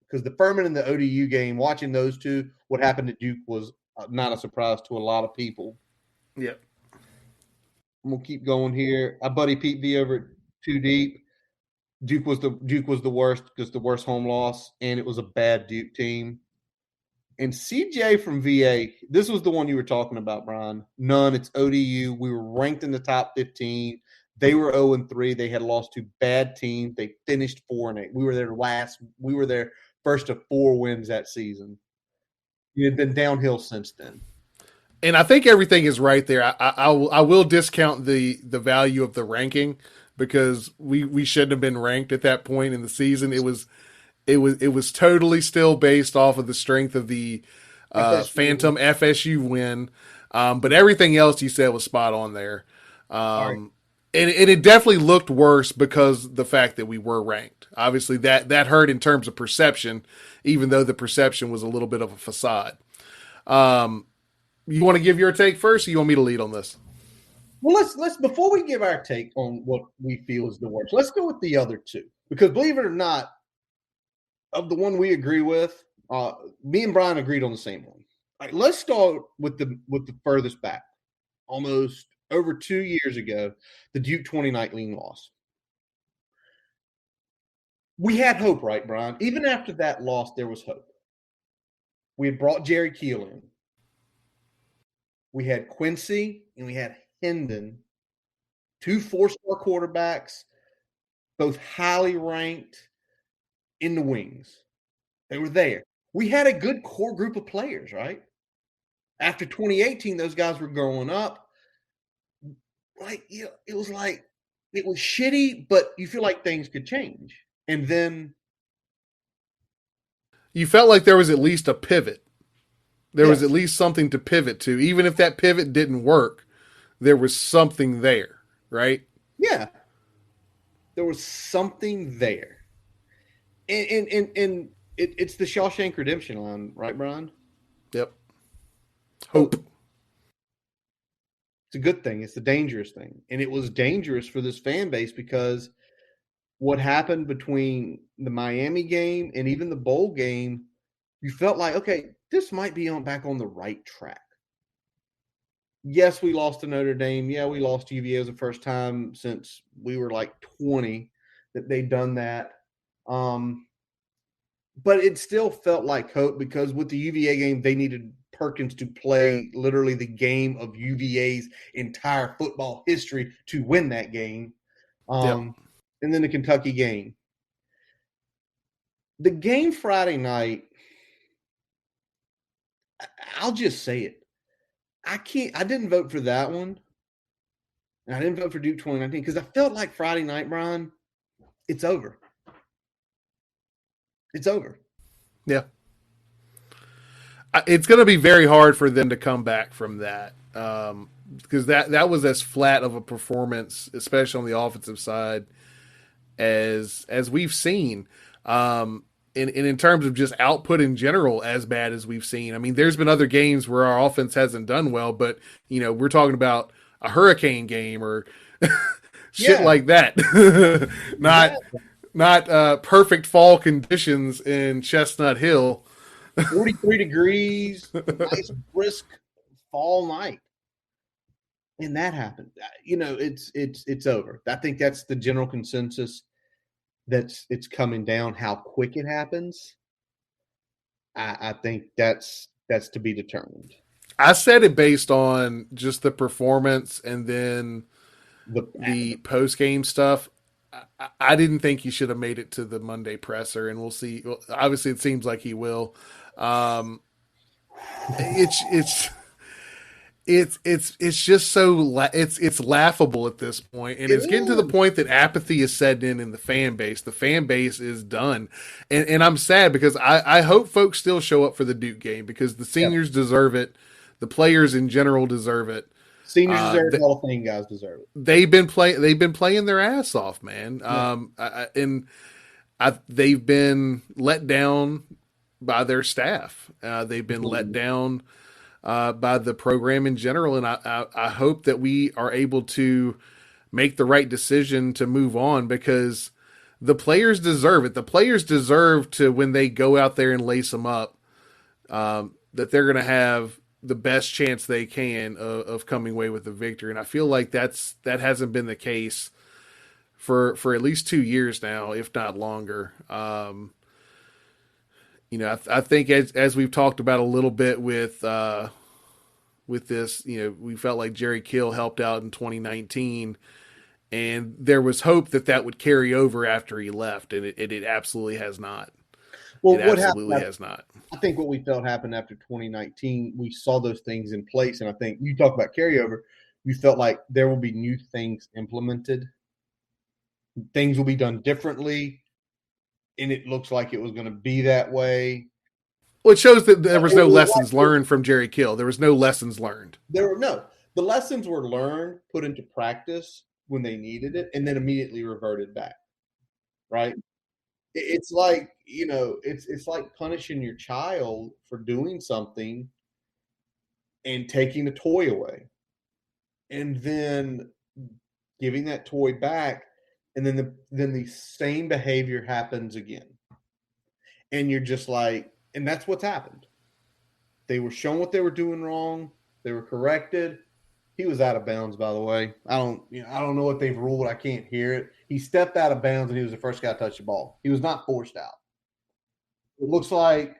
Because the Furman and the ODU game, watching those two, what happened to Duke was not a surprise to a lot of people. Yep. I'm gonna keep going here. Our buddy Pete V over at Too Deep. Duke was the worst because the worst home loss, and it was a bad Duke team. And CJ from VA, this was the one you were talking about, Brian. None. It's ODU. We were ranked in the top 15. They were 0-3. They had lost to bad teams. They finished 4-8. We were their last. We were their first of 4 wins that season. It had been downhill since then. And I think everything is right there. I will discount the value of the ranking because we shouldn't have been ranked at that point in the season. It was totally still based off of the strength of the Phantom FSU win. But everything else you said was spot on there. Right. And it definitely looked worse because the fact that we were ranked. Obviously that hurt in terms of perception, even though the perception was a little bit of a facade. You want to give your take first, or you want me to lead on this? Well, let's before we give our take on what we feel is the worst, let's go with the other two. Because believe it or not, of the one we agree with, me and Brian agreed on the same one. All right, let's start with the furthest back. Almost over 2 years ago, the Duke 2019 loss. We had hope, right, Brian? Even after that loss, there was hope. We had brought Jerry Keel in. We had Quincy and we had Hendon, 2 4-star quarterbacks, both highly ranked in the wings. They were there. We had a good core group of players, right? After 2018, those guys were growing up. It was shitty, but you feel like things could change. And then you felt like there was at least a pivot. There was at least something to pivot to. Even if that pivot didn't work, there was something there, right? Yeah. There was something there. And it's the Shawshank Redemption line, right, Brian? Yep. Hope. It's a good thing. It's the dangerous thing. And it was dangerous for this fan base because what happened between the Miami game and even the bowl game, you felt like, okay, this might be back on the right track. Yes, we lost to Notre Dame. Yeah, we lost to UVA. It was the first time since we were like 20 that they'd done that. But it still felt like hope because with the UVA game, they needed Perkins to play literally the game of UVA's entire football history to win that game. And then the Kentucky game. The game Friday night, I'll just say it. I didn't vote for that one. And I didn't vote for Duke 2019 because I felt like Friday night, Brian, it's over. It's over. Yeah. It's going to be very hard for them to come back from that because that was as flat of a performance, especially on the offensive side, as we've seen. In terms of just output in general, as bad as we've seen. I mean, there's been other games where our offense hasn't done well, but we're talking about a hurricane game or shit like that. not perfect fall conditions in Chestnut Hill. 43 degrees, nice brisk fall night. and that happened. It's over. I think that's the general consensus. It's coming down. How quick it happens, I think that's to be determined. I said it based on just the performance and then The the post game stuff. I didn't think he should have made it to the Monday presser, and we'll see. Well, obviously, it seems like he will. Um, it's it's just so it's laughable at this point, and It it's getting to the is. point that apathy is setting in the fan base. The fan base is done, and I'm sad because I hope folks still show up for the Duke game because the Yeah. seniors deserve it, the players in general deserve it. Seniors Uh, deserve it. th- Hall of Fame guys deserve it. they've been playing their ass off, man. Yeah. They've been let down by their staff. They've been let down by the program in general, and I hope that we are able to make the right decision to move on because the players deserve it. The players deserve to, when they go out there and lace them up, that they're going to have the best chance they can of coming away with the victory. And I feel like that hasn't been the case for at least 2 years now, if not longer. I think as we've talked about a little bit with this, we felt like Jerry Kill helped out in 2019, and there was hope that would carry over after he left, and it absolutely has not. Well, It what happened? absolutely has not. I think what we felt happened after 2019, we saw those things in place, and I think you talk about carryover. We felt like there will be new things implemented. Things will be done differently, and it looks like it was going to be that way. Well, it shows that there was no lessons Like learned from Jerry Kill. There was no lessons learned. there were no the lessons were learned, put into practice when they needed it, and then immediately reverted back. Right? It's like it's like punishing your child for doing something and taking the toy away, and then giving that toy back, and then the same behavior happens again, and you're just like, and that's what's happened. They were shown what they were doing wrong. They were corrected. He was out of bounds, by the way. I don't know what they've ruled. I can't hear it. He stepped out of bounds, and he was the first guy to touch the ball. He was not forced out. It looks like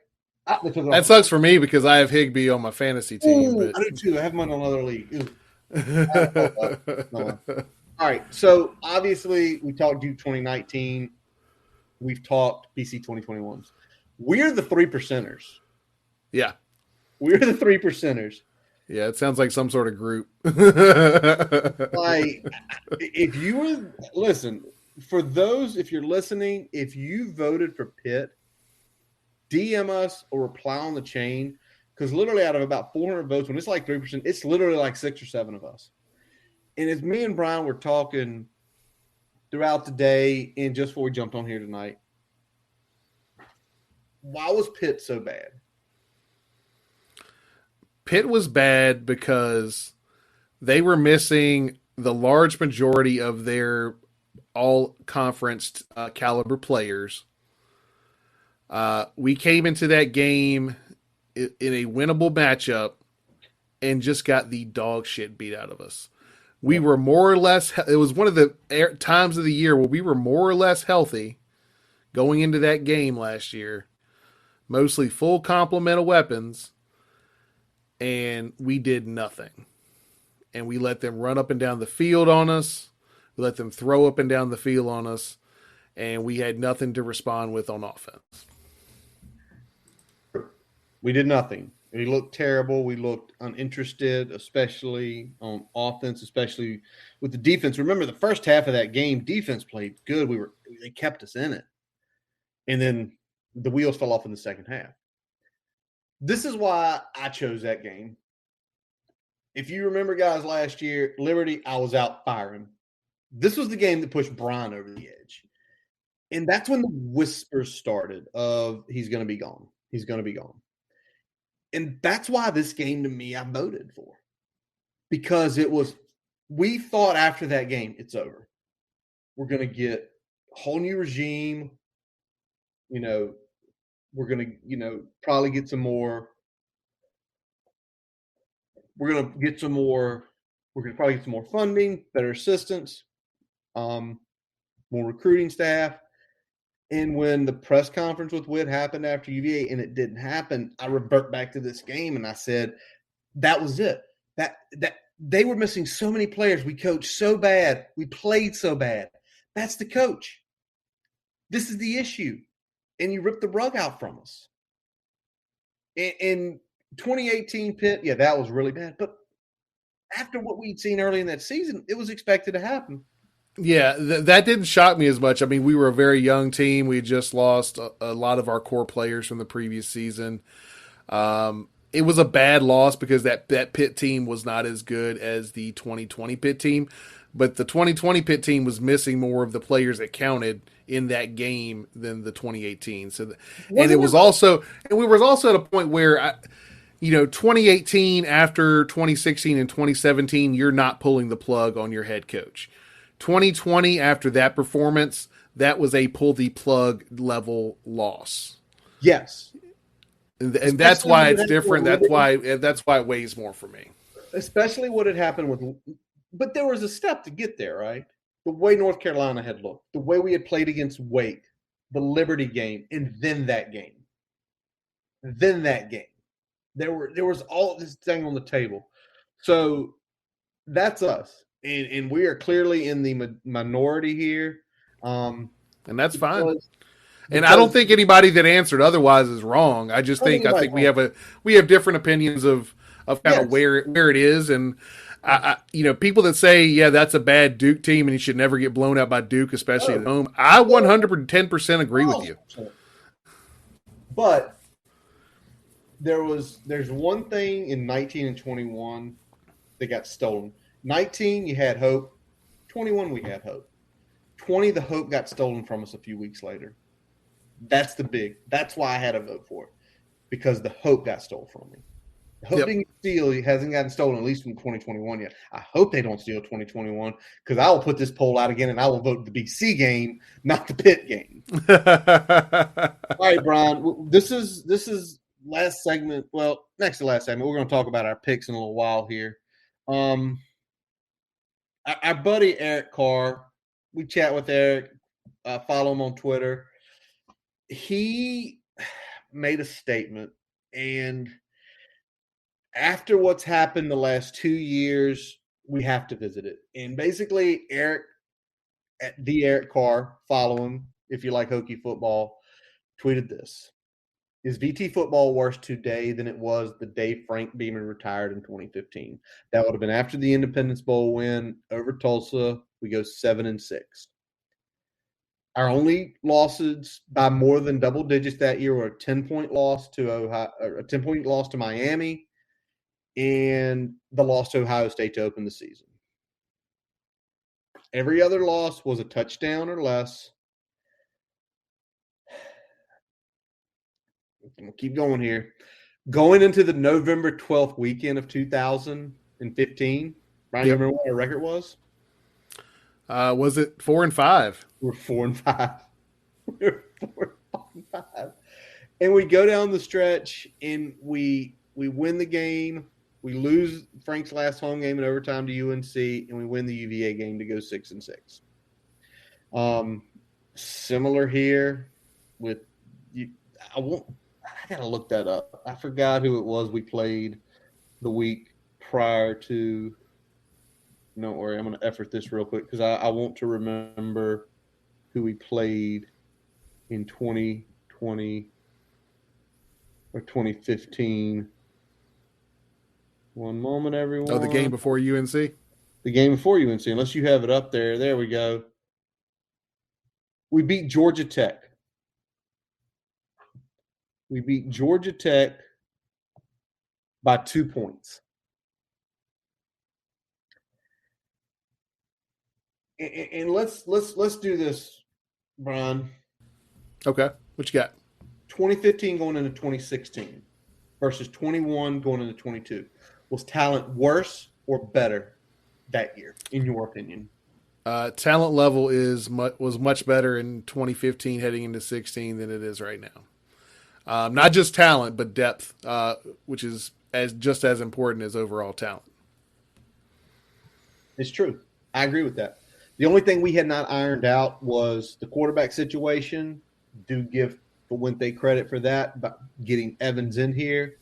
they took it That off. sucks for me because I have Higby on my fantasy team, Ooh, but I do too. I have him in another league. No. All right. So obviously, we talked Duke 2019. We've talked BC 2021s. We're the 3%ers. yeah. We're the 3%ers. Yeah, it sounds like some sort of group. Like, if you were, listen, for those, if you're listening, if you voted for Pitt, DM us or reply on the chain, because literally out of about 400 votes, when it's like 3%, it's literally like 6 or 7 of us. And as me and Brian were talking throughout the day and just before we jumped on here tonight, why was Pitt so bad? Pitt was bad because they were missing the large majority of their all conference caliber players. We came into that game in a winnable matchup and just got the dog shit beat out of us. We were more or less, it was one of the times of the year where we were more or less healthy going into that game last year, mostly full complement of weapons, and we did nothing. And we let them run up and down the field on us. We let them throw up and down the field on us, and we had nothing to respond with on offense. We did nothing. We looked terrible. We looked uninterested, especially on offense, especially with the defense. Remember, the first half of that game, defense played good. They kept us in it, and then the wheels fell off in the second half. This is why I chose that game. If you remember, guys, last year, Liberty, I was out firing. This was the game that pushed Brian over the edge. And that's when the whispers started of he's going to be gone. He's going to be gone. And that's why this game to me I voted for. Because we thought after that game, it's over. We're going to get a whole new regime. We're going to, probably get some more. We're going to get some more We're going to probably get some more funding, better assistance, more recruiting staff. And when the press conference with Witt happened after UVA and it didn't happen, I revert back to this game and I said, that was it. That they were missing so many players. We coached so bad. We played so bad. That's the coach. This is the issue. And you ripped the rug out from us. In 2018 Pitt, yeah, that was really bad. But after what we'd seen early in that season, it was expected to happen. Yeah, that didn't shock me as much. I mean, we were a very young team. We had just lost a lot of our core players from the previous season. It was a bad loss because that Pitt team was not as good as the 2020 Pitt team. But the 2020 Pitt team was missing more of the players that counted in that game than the 2018. So, and it was also, and we were also at a point where 2018 after 2016 and 2017, you're not pulling the plug on your head coach. 2020 after that performance, that was a pull the plug level loss. Yes. And that's why it's different. That's why it weighs more for me. Especially what had happened with, but there was a step to get there, right? The way North Carolina had looked, the way we had played against Wake, the Liberty game, and then that game. There was all this thing on the table. So that's us. And we are clearly in the minority here. And that's fine. And I don't think anybody that answered otherwise is wrong. I think we have different opinions of kind of where it is, and people that say that's a bad Duke team and you should never get blown out by Duke, especially at home. I 110% agree with you. But there's one thing in 19 and 21 that got stolen. 19 you had hope. 21 we had hope. 20 the hope got stolen from us a few weeks later. That's why I had a vote for it, because the hope got stolen from me. The hope didn't steal. It hasn't gotten stolen, at least from 2021 yet. I hope they don't steal 2021, because I will put this poll out again and I will vote the BC game, not the Pitt game. All right, Brian, this is last segment. Well, next to last segment, we're going to talk about our picks in a little while here. Our buddy Eric Carr, we chat with Eric, follow him on Twitter. He made a statement, and after what's happened the last 2 years, we have to visit it. And basically, Eric, at the Eric Carr, follow him if you like Hokie football, tweeted this: "Is VT football worse today than it was the day Frank Beamer retired in 2015? That would have been after the Independence Bowl win over Tulsa. We go 7-6. Our only losses by more than double digits that year were a 10-point loss to Ohio, or a 10-point loss to Miami, and the loss to Ohio State to open the season. Every other loss was a touchdown or less." I'm going to keep going here. Going into the November 12th weekend of 2015, Brian, you remember what our record was? Was it 4-5? We're 4-5. We're 4-5. And we go down the stretch and we win the game. We lose Frank's last home game in overtime to UNC, and we win the UVA game to go 6-6. Similar here with you. I gotta look that up. I forgot who it was we played the week prior to. Don't worry, I'm gonna effort this real quick because I want to remember who we played in 2020 or 2015. One moment, everyone. Oh, the game before UNC? The game before UNC, unless you have it up there. There we go. We beat Georgia Tech. We beat Georgia Tech by 2 points. And let's do this, Brian. Okay. What you got? 2015 going into 2016 versus 21 going into 22. Was talent worse or better that year, in your opinion? Talent level was much better in 2015 heading into 16 than it is right now. Not just talent, but depth, which is just as important as overall talent. It's true. I agree with that. The only thing we had not ironed out was the quarterback situation. Do give Fuente credit for that, but getting Evans in here,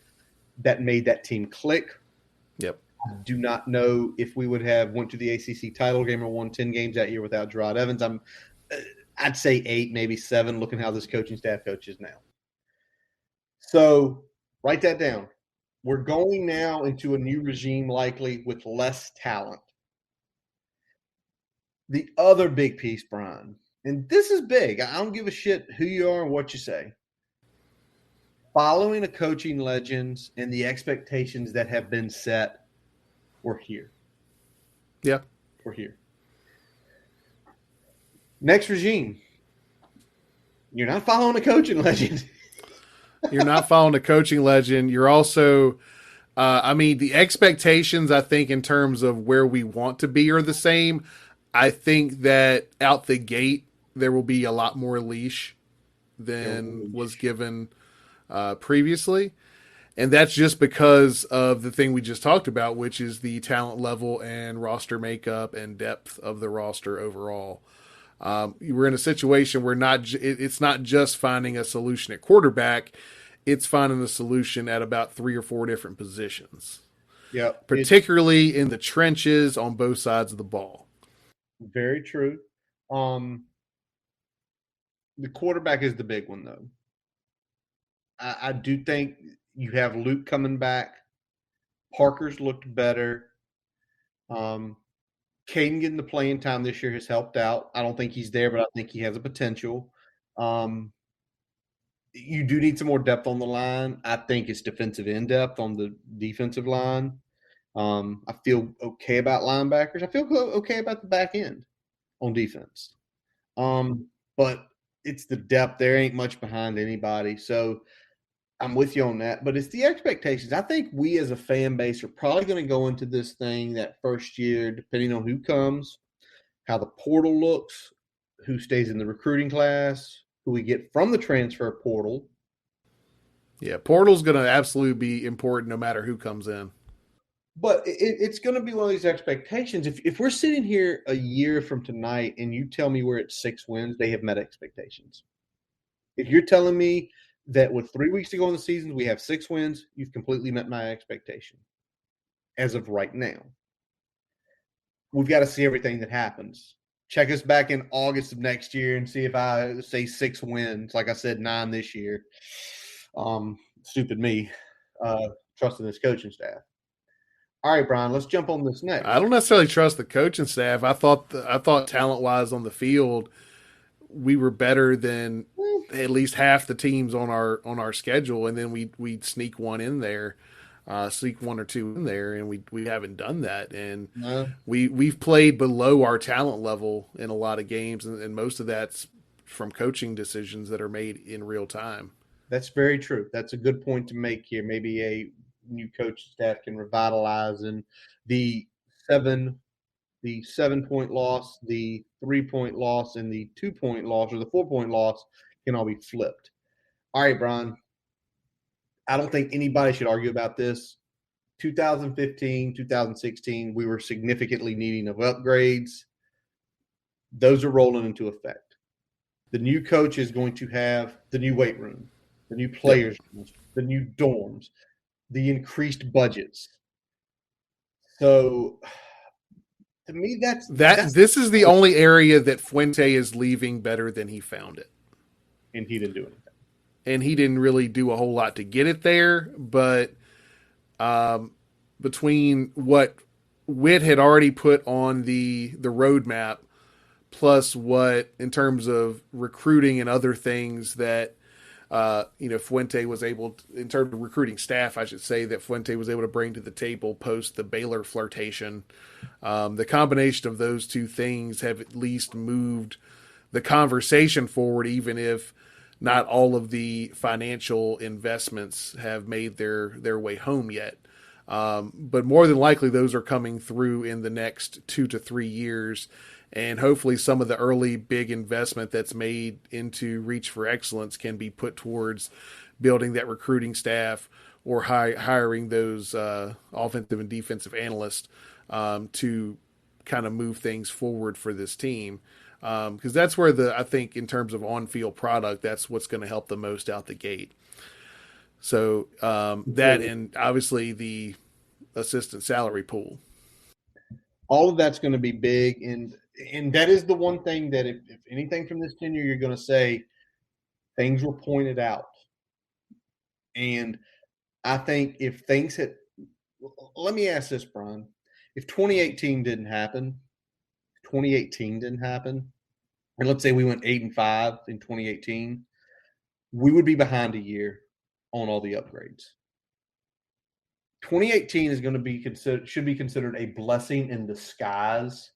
that made that team click. Yep. I do not know if we would have went to the ACC title game or won 10 games that year without Gerard Evans. I'd say 8, maybe 7, looking how this coaching staff coaches now. So write that down. We're going now into a new regime, likely with less talent. The other big piece, Brian, and this is big. I don't give a shit who you are and what you say. Following a coaching legends and the expectations that have been set, we're here. Yeah. We're here. Next regime. You're not following a coaching legend. You're not following a coaching legend. You're also, I mean, the expectations, I think, in terms of where we want to be are the same. I think that out the gate, there will be a lot more leash than was given previously. And that's just because of the thing we just talked about, which is the talent level and roster makeup and depth of the roster overall. We're in a situation where it's not just finding a solution at quarterback, it's finding a solution at about 3 or 4 different positions, Yeah, particularly in the trenches on both sides of the ball. very true. The quarterback is the big one, though. I do think you have Luke coming back. Parker's looked better. Caden getting the playing time this year has helped out. I don't think he's there, but I think he has a potential. You do need some more depth on the line. I think it's defensive in depth on the defensive line. I feel okay about linebackers. I feel okay about the back end on defense. But it's the depth. There ain't much behind anybody. So I'm with you on that. But it's the expectations. I think we as a fan base are probably going to go into this thing that first year, depending on who comes, how the portal looks, who stays in the recruiting class, who we get from the transfer portal. Yeah, portal's going to absolutely be important no matter who comes in. But it's going to be one of these expectations. If we're sitting here a year from tonight and you tell me we're at 6 wins, they have met expectations. If you're telling me that with 3 weeks to go in the season, we have 6 wins, you've completely met my expectation as of right now. We've got to see everything that happens. Check us back in August of next year and see if I say 6 wins. Like I said, 9 this year. Stupid me, trusting this coaching staff. All right, Brian, let's jump on this I next. don't necessarily trust the coaching staff. I thought talent wise on the field, we were better than at least half the teams on our schedule, and then we'd sneak one in there, sneak 1 or 2 in there, and we haven't done that, and No, we've played below our talent level in a lot of games, and most of that's from coaching decisions that are made in real time. that's very true. That's a good point to make here. Maybe a new coach staff can revitalize and the seven the 7 point loss, the 3 point loss, and the 2 point loss or the 4 point loss can all be flipped. All right, Brian. I don't think anybody should argue about this. 2015, 2016, we were significantly needing of upgrades. Those are rolling into effect. The new coach is going to have the new weight room, the new Yep. players, the new dorms, the increased budgets. So to me, That that's this is the only area that Fuente is leaving better than he found it. and he didn't do anything. And he didn't really do a whole lot to get it there, but between what Witt had already put on the roadmap, plus what in terms of recruiting and other things that Fuente was able to, in terms of recruiting staff, I should say, that Fuente was able to bring to the table post the Baylor flirtation. The combination of those two things have at least moved the conversation forward, even if not all of the financial investments have made their way home yet. But more than likely, those are coming through in the next 2 to 3 years. And hopefully, some of the early big investment that's made into Reach for Excellence can be put towards building that recruiting staff or hiring those offensive and defensive analysts to kind of move things forward for this team. Because that's where I think in terms of on-field product, that's what's going to help the most out the gate. So that, and obviously the assistant salary pool. All of that's going to be big, and that is the one thing that if anything from this tenure, you're going to say things were pointed out. And I think if things had, let me ask this, Brian, if 2018 didn't happen, and let's say we went 8-5 in 2018, we would be behind a year on all the upgrades. 2018 is going to be should be considered a blessing in disguise,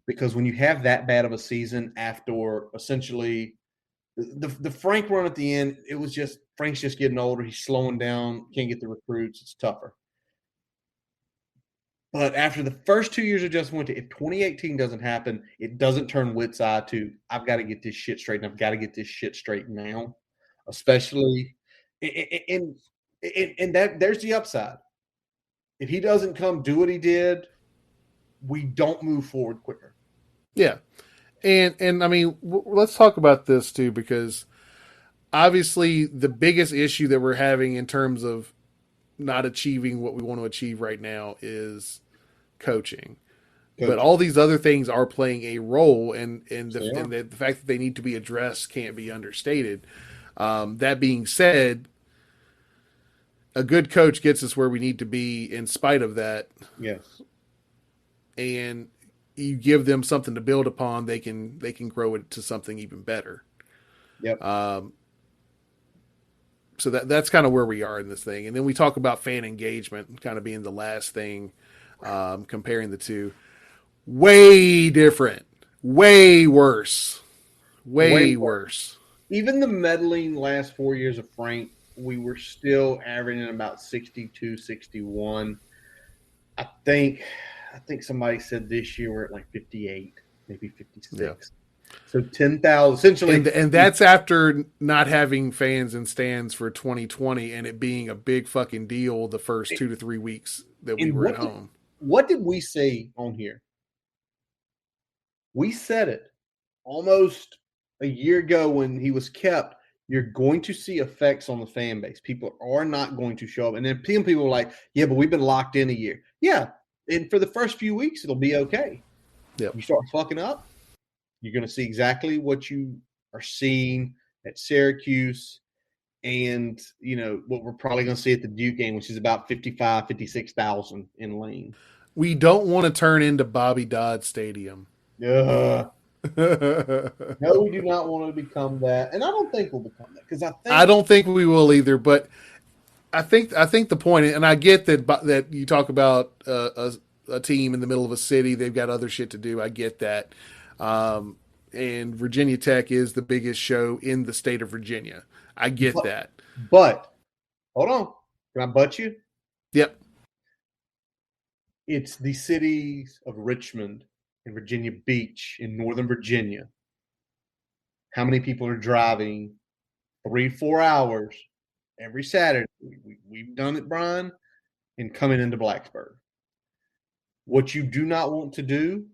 because when you have that bad of a season after essentially the Frank run at the end, it was just Frank's just getting older. He's slowing down, can't get the recruits. It's tougher. But after the first 2 years of Justin Fuente, if 2018 doesn't happen, it doesn't turn Witt's eye to, I've got to get this shit straight, and I've got to get this shit straight now, especially and that there's the upside. If he doesn't come do what he did, we don't move forward quicker. Yeah. And I mean, let's talk about this too, because obviously the biggest issue that we're having in terms of not achieving what we want to achieve right now is coaching. But all these other things are playing a role, and the fact that they need to be addressed can't be understated. That being said, a good coach gets us where we need to be in spite of that. Yes. And you give them something to build upon, they can grow it to something even better. Yep. So that's kind of where we are in this thing. And then we talk about fan engagement kind of being the last thing, comparing the two. Way different. Way worse. Way worse. Even the meddling last 4 years of Frank, we were still averaging about 62, 61. I think somebody said this year we're at like 58, maybe 56. Yeah. So 10,000 essentially. And that's after not having fans in stands for 2020 and it being a big fucking deal the first 2 to 3 weeks that we were at home. What did we say on here? We said it almost a year ago when he was kept. You're going to see effects on the fan base. People are not going to show up. And then people are like, yeah, but we've been locked in a year. Yeah. And for the first few weeks, it'll be okay. Yep. You start fucking up, you're going to see exactly what you are seeing at Syracuse and, what we're probably going to see at the Duke game, which is about 55, 56,000 in Lane. We don't want to turn into Bobby Dodd Stadium. No, we do not want to become that, and I don't think we'll become that because I don't think we will either. But I think the point, and I get that you talk about a team in the middle of a city, they've got other shit to do. I get that, and Virginia Tech is the biggest show in the state of Virginia. I get that. But hold on, can I butt you? Yep. It's the cities of Richmond in Virginia Beach, in Northern Virginia. How many people are driving 3-4 hours every Saturday? We've done it, Brian, and coming into Blacksburg. What you do not want to do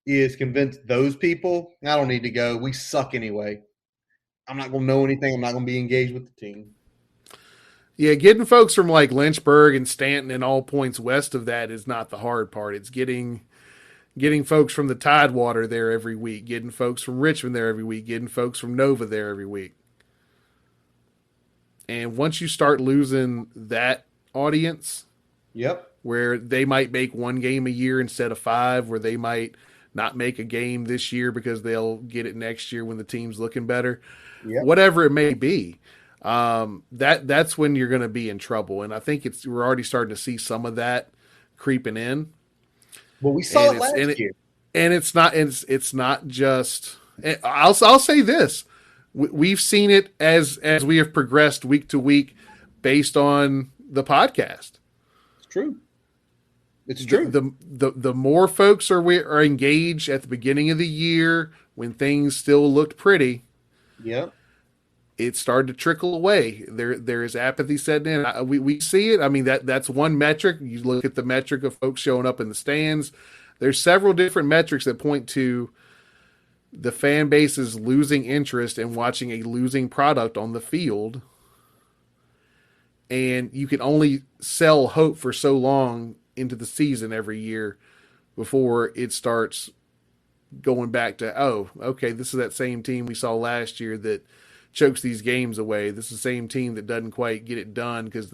is convince those people, I don't need to go. We suck anyway. I'm not going to know anything. I'm not going to be engaged with the team. Yeah, getting folks from like Lynchburg and Stanton and all points west of that is not the hard part. It's getting folks from the Tidewater there every week, getting folks from Richmond there every week, getting folks from Nova there every week. And once you start losing that audience, yep, where they might make one game a year instead of 5, where they might not make a game this year because they'll get it next year when the team's looking better, yep, whatever it may be, that's when you're going to be in trouble. And I think we're already starting to see some of that creeping in. Well, we saw it last year, and it's not just. I'll say this: we've seen it as we have progressed week to week, based on the podcast. It's true. It's true. The more folks are engaged at the beginning of the year when things still looked pretty. Yep. It started to trickle away. There is apathy setting in. We see it. I mean, that's one metric. You look at the metric of folks showing up in the stands. There's several different metrics that point to the fan base is losing interest in watching a losing product on the field. And you can only sell hope for so long into the season every year before it starts going back to, oh, okay, this is that same team we saw last year that chokes these games away. This is the same team that doesn't quite get it done because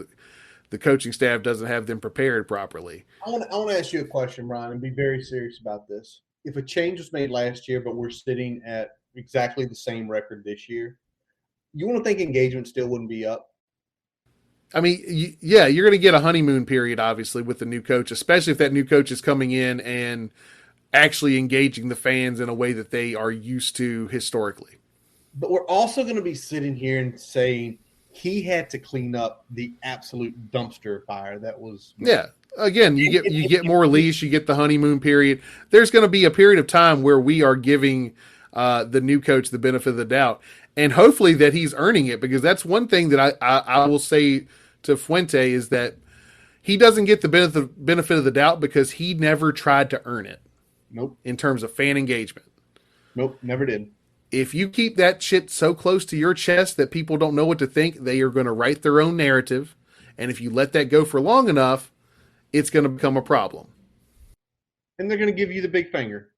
the coaching staff doesn't have them prepared properly. I want to ask you a question, Brian, and be very serious about this. If a change was made last year, but we're sitting at exactly the same record this year, you want to think engagement still wouldn't be up? I mean, yeah, you're going to get a honeymoon period, obviously, with the new coach, especially if that new coach is coming in and actually engaging the fans in a way that they are used to historically. But we're also going to be sitting here and saying he had to clean up the absolute dumpster fire that was. Yeah. Again, you get more leash, you get the honeymoon period. There's going to be a period of time where we are giving the new coach the benefit of the doubt, and hopefully that he's earning it, because that's one thing that I will say to Fuente is that he doesn't get the benefit of the doubt because he never tried to earn it. Nope. In terms of fan engagement. Nope, never did. If you keep that shit so close to your chest that people don't know what to think, they are going to write their own narrative. And if you let that go for long enough, it's going to become a problem. And they're going to give you the big finger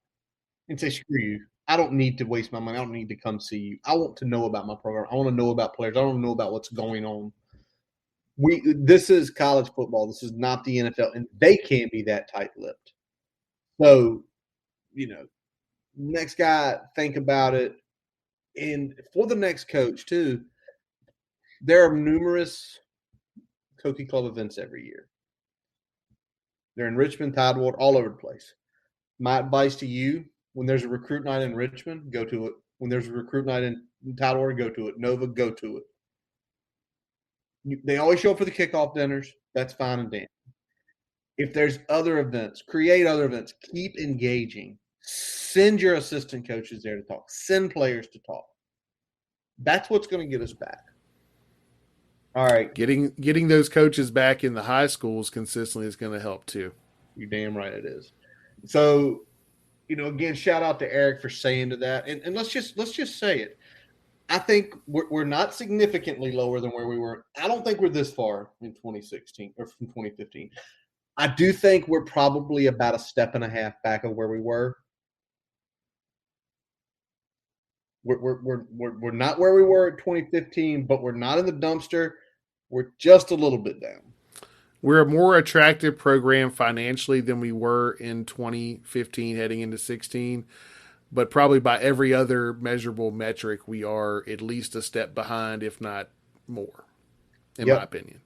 and say, screw you. I don't need to waste my money. I don't need to come see you. I want to know about my program. I want to know about players. I want to know about what's going on. This is college football. This is not the NFL. And they can't be that tight-lipped. So, next guy, think about it. And for the next coach, too, there are numerous Hokie Club events every year. They're in Richmond, Tidewater, all over the place. My advice to you, when there's a recruit night in Richmond, go to it. When there's a recruit night in Tidewater, go to it. Nova, go to it. They always show up for the kickoff dinners. That's fine and dandy. If there's other events, create other events. Keep engaging. Send your assistant coaches there to talk. Send players to talk. That's what's going to get us back. All right. Getting those coaches back in the high schools consistently is going to help too. You're damn right it is. So, again, shout out to Eric for saying to that. And let's just say it. I think we're not significantly lower than where we were. I don't think we're this far in 2016 or from 2015. I do think we're probably about a step and a half back of where we were. We're not where we were at 2015, but we're not in the dumpster. We're just a little bit down. We're a more attractive program financially than we were in 2015 heading into 16, but probably by every other measurable metric, we are at least a step behind, if not more, in my opinion.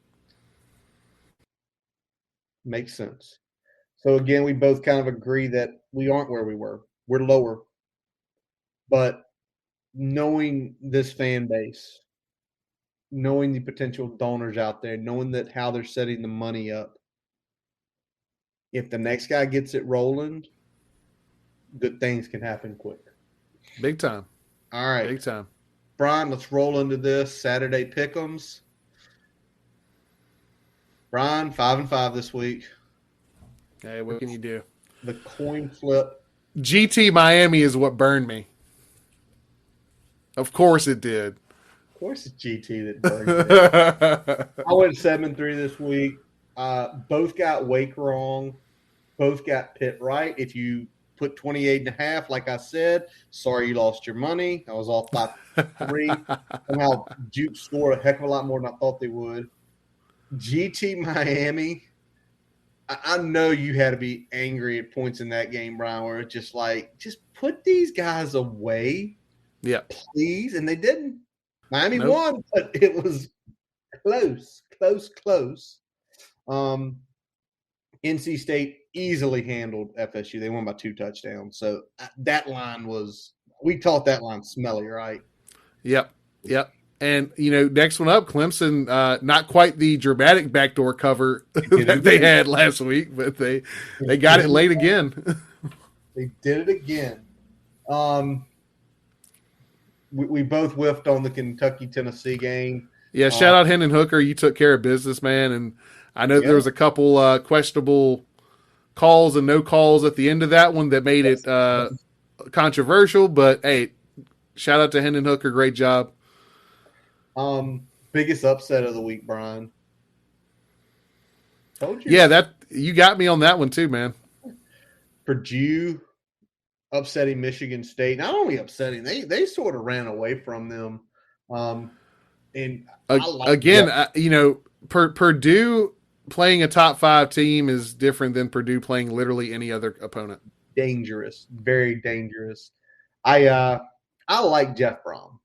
Makes sense. So, again, we both kind of agree that we aren't where we were. We're lower. But knowing this fan base, knowing the potential donors out there, knowing that how they're setting the money up, if the next guy gets it rolling, good things can happen quick. Big time. All right. Big time. Brian, let's roll into this Saturday pick'ems. Brian, 5-5 this week. Hey, what can you do? The coin flip. GT Miami is what burned me. Of course it did. Of course it's GT that burned me. I went 7-3 this week. Both got Wake wrong. Both got Pitt right. If you put 28.5, like I said, sorry you lost your money. I was off by 3. Somehow Duke scored a heck of a lot more than I thought they would. GT Miami, I know you had to be angry at points in that game, Brian, where it's just like, just put these guys away. Yeah. Please. And they didn't. Miami won, but it was close. NC State easily handled FSU. They won by 2 touchdowns. So that line was – we taught that line smelly, right? Yep. And, next one up, Clemson, not quite the dramatic backdoor cover that they had last week, but they got it late again. They did it again. We both whiffed on the Kentucky-Tennessee game. Yeah, shout out Hendon Hooker. You took care of business, man. And I know there was a couple questionable calls and no calls at the end of that one that made it controversial. But hey, shout out to Hendon Hooker, great job. Biggest upset of the week, Brian. Told you. Yeah, that you got me on that one too, man. Purdue upsetting Michigan State. Not only upsetting, they sort of ran away from them. And I like Again, Purdue playing a top 5 team is different than Purdue playing literally any other opponent. dangerous, very dangerous. I like Jeff Brom.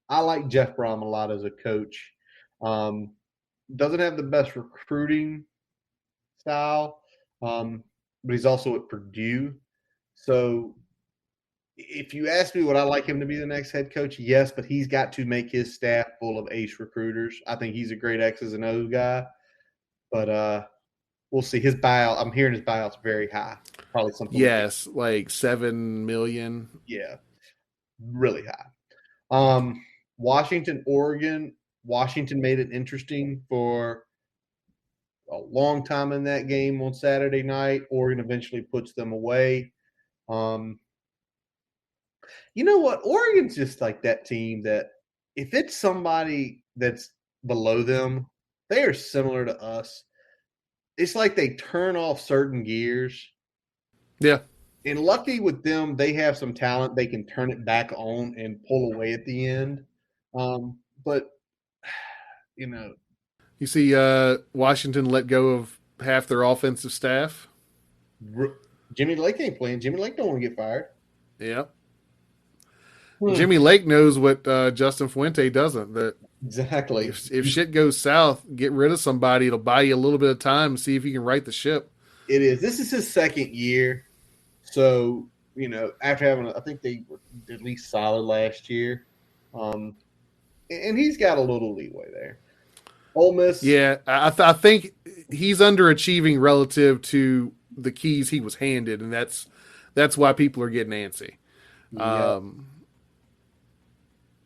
I like Jeff Brom a lot as a coach. Doesn't have the best recruiting style, but he's also at Purdue. So if you ask me, would I like him to be the next head coach? Yes, but he's got to make his staff full of ace recruiters. I think he's a great X's and O's guy, but we'll see. His buyout, I'm hearing his buyout's very high, probably something. Yes, like 7 million. Yeah, really high. Washington, Oregon. Washington made it interesting for a long time in that game on Saturday night. Oregon eventually puts them away. You know what? Oregon's just like that team that if it's somebody that's below them, they are similar to us. It's like they turn off certain gears. Yeah. And lucky with them, they have some talent. They can turn it back on and pull away at the end. But, you know, You see Washington let go of half their offensive staff. Jimmy Lake ain't playing. Jimmy Lake don't want to get fired. Yeah. Jimmy Lake knows what Justin Fuente doesn't. That exactly. If shit goes south, get rid of somebody. It'll buy you a little bit of time and see if you can right the ship. It is. This is his second year. So, after having, I think they were at least solid last year. And he's got a little leeway there. Ole Miss. Yeah, I think he's underachieving relative to the keys he was handed, and that's why people are getting antsy. Yep.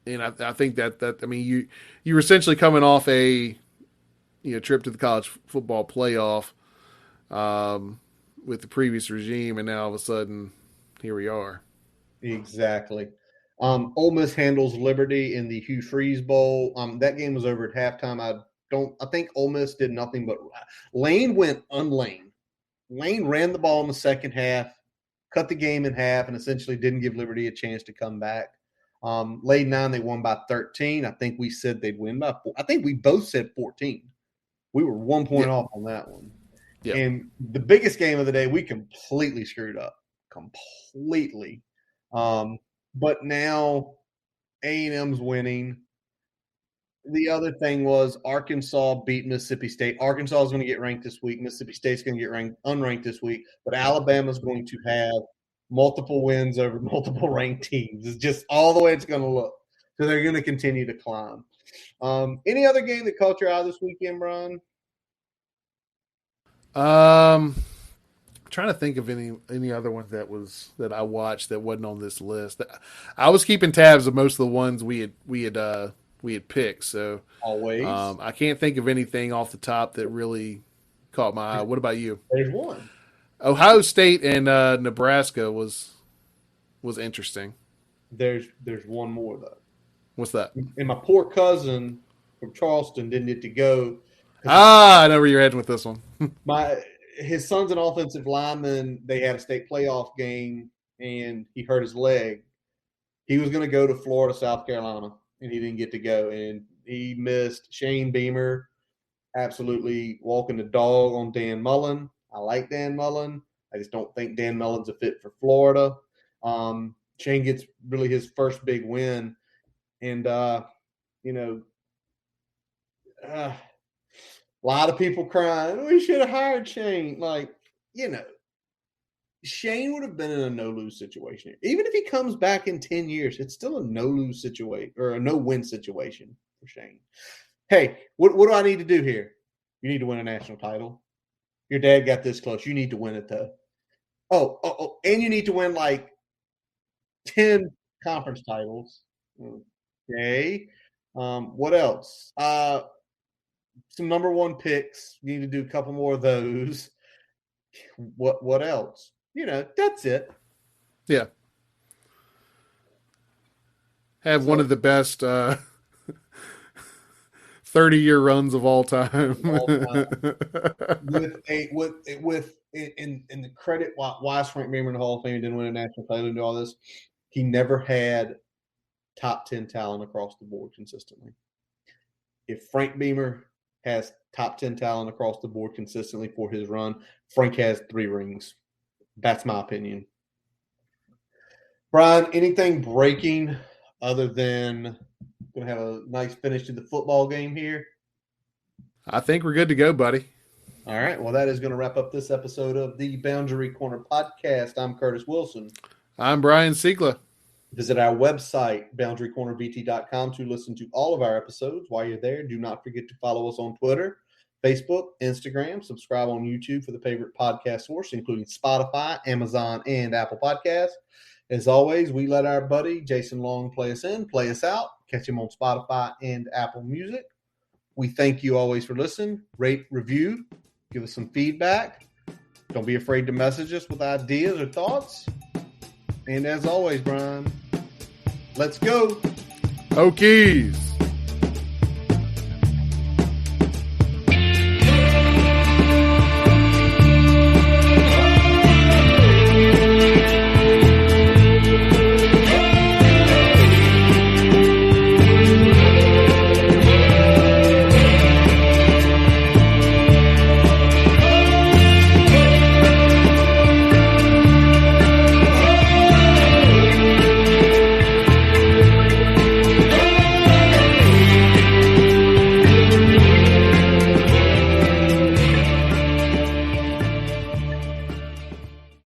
And I think that I mean you were essentially coming off a trip to the college football playoff with the previous regime, and now all of a sudden here we are. Exactly. Ole Miss handles Liberty in the Hugh Freeze Bowl. That game was over at halftime. I think Ole Miss did nothing but Lane went unlane. Lane ran the ball in the second half, cut the game in half, and essentially didn't give Liberty a chance to come back. Late 9, they won by 13. I think we said they'd win by 4. I think we both said 14. We were 1 point off on that one. Yep. And the biggest game of the day, we completely screwed up. Completely. But now A&M's winning. The other thing was Arkansas beat Mississippi State. Arkansas is going to get ranked this week. Mississippi State's going to get unranked this week. But Alabama's going to have multiple wins over multiple ranked teams. It's just all the way it's going to look. So they're going to continue to climb. Any other game that caught your eye this weekend, Brian? I'm trying to think of any other ones that I watched that wasn't on this list. I was keeping tabs of most of the ones we had picked. So always, I can't think of anything off the top that really caught my eye. What about you? There's one. Ohio State and Nebraska was interesting. There's one more though. What's that? And my poor cousin from Charleston didn't get to go. I know where you're heading with this one. His son's an offensive lineman. They had a state playoff game, and he hurt his leg. He was going to go to Florida, South Carolina, and he didn't get to go. And he missed Shane Beamer absolutely walking the dog on Dan Mullen. I like Dan Mullen. I just don't think Dan Mullen's a fit for Florida. Shane gets really his first big win. And, a lot of people crying, we should have hired Shane. Shane would have been in a no-lose situation. Even if he comes back in 10 years, it's still a no-lose situation or a no-win situation for Shane. Hey, what do I need to do here? You need to win a national title. Your dad got this close. You need to win it, though. Oh, and you need to win like 10 conference titles. Okay. What else? Some number 1 picks. You need to do a couple more of those. What else? That's it. Yeah. Have one So of the best 30-year runs of all time. all time with in the credit why Frank Beamer in the Hall of Fame didn't win a national title and do all this. He never had top 10 talent across the board consistently. If Frank Beamer has top 10 talent across the board consistently for his run, Frank has 3 rings. That's my opinion. Brian, anything breaking other than going to have a nice finish to the football game here? I think we're good to go, buddy. All right. Well, that is going to wrap up this episode of the Boundary Corner podcast. I'm Curtis Wilson. I'm Brian Siegler. Visit our website, boundarycornerbt.com, to listen to all of our episodes. While you're there, do not forget to follow us on Twitter, Facebook, Instagram. Subscribe on YouTube for the favorite podcast source, including Spotify, Amazon, and Apple Podcasts. As always, we let our buddy Jason Long play us in, play us out. Catch him on Spotify and Apple Music. We thank you always for listening. Rate, review, give us some feedback. Don't be afraid to message us with ideas or thoughts. And as always, Brian, let's go. Hokies.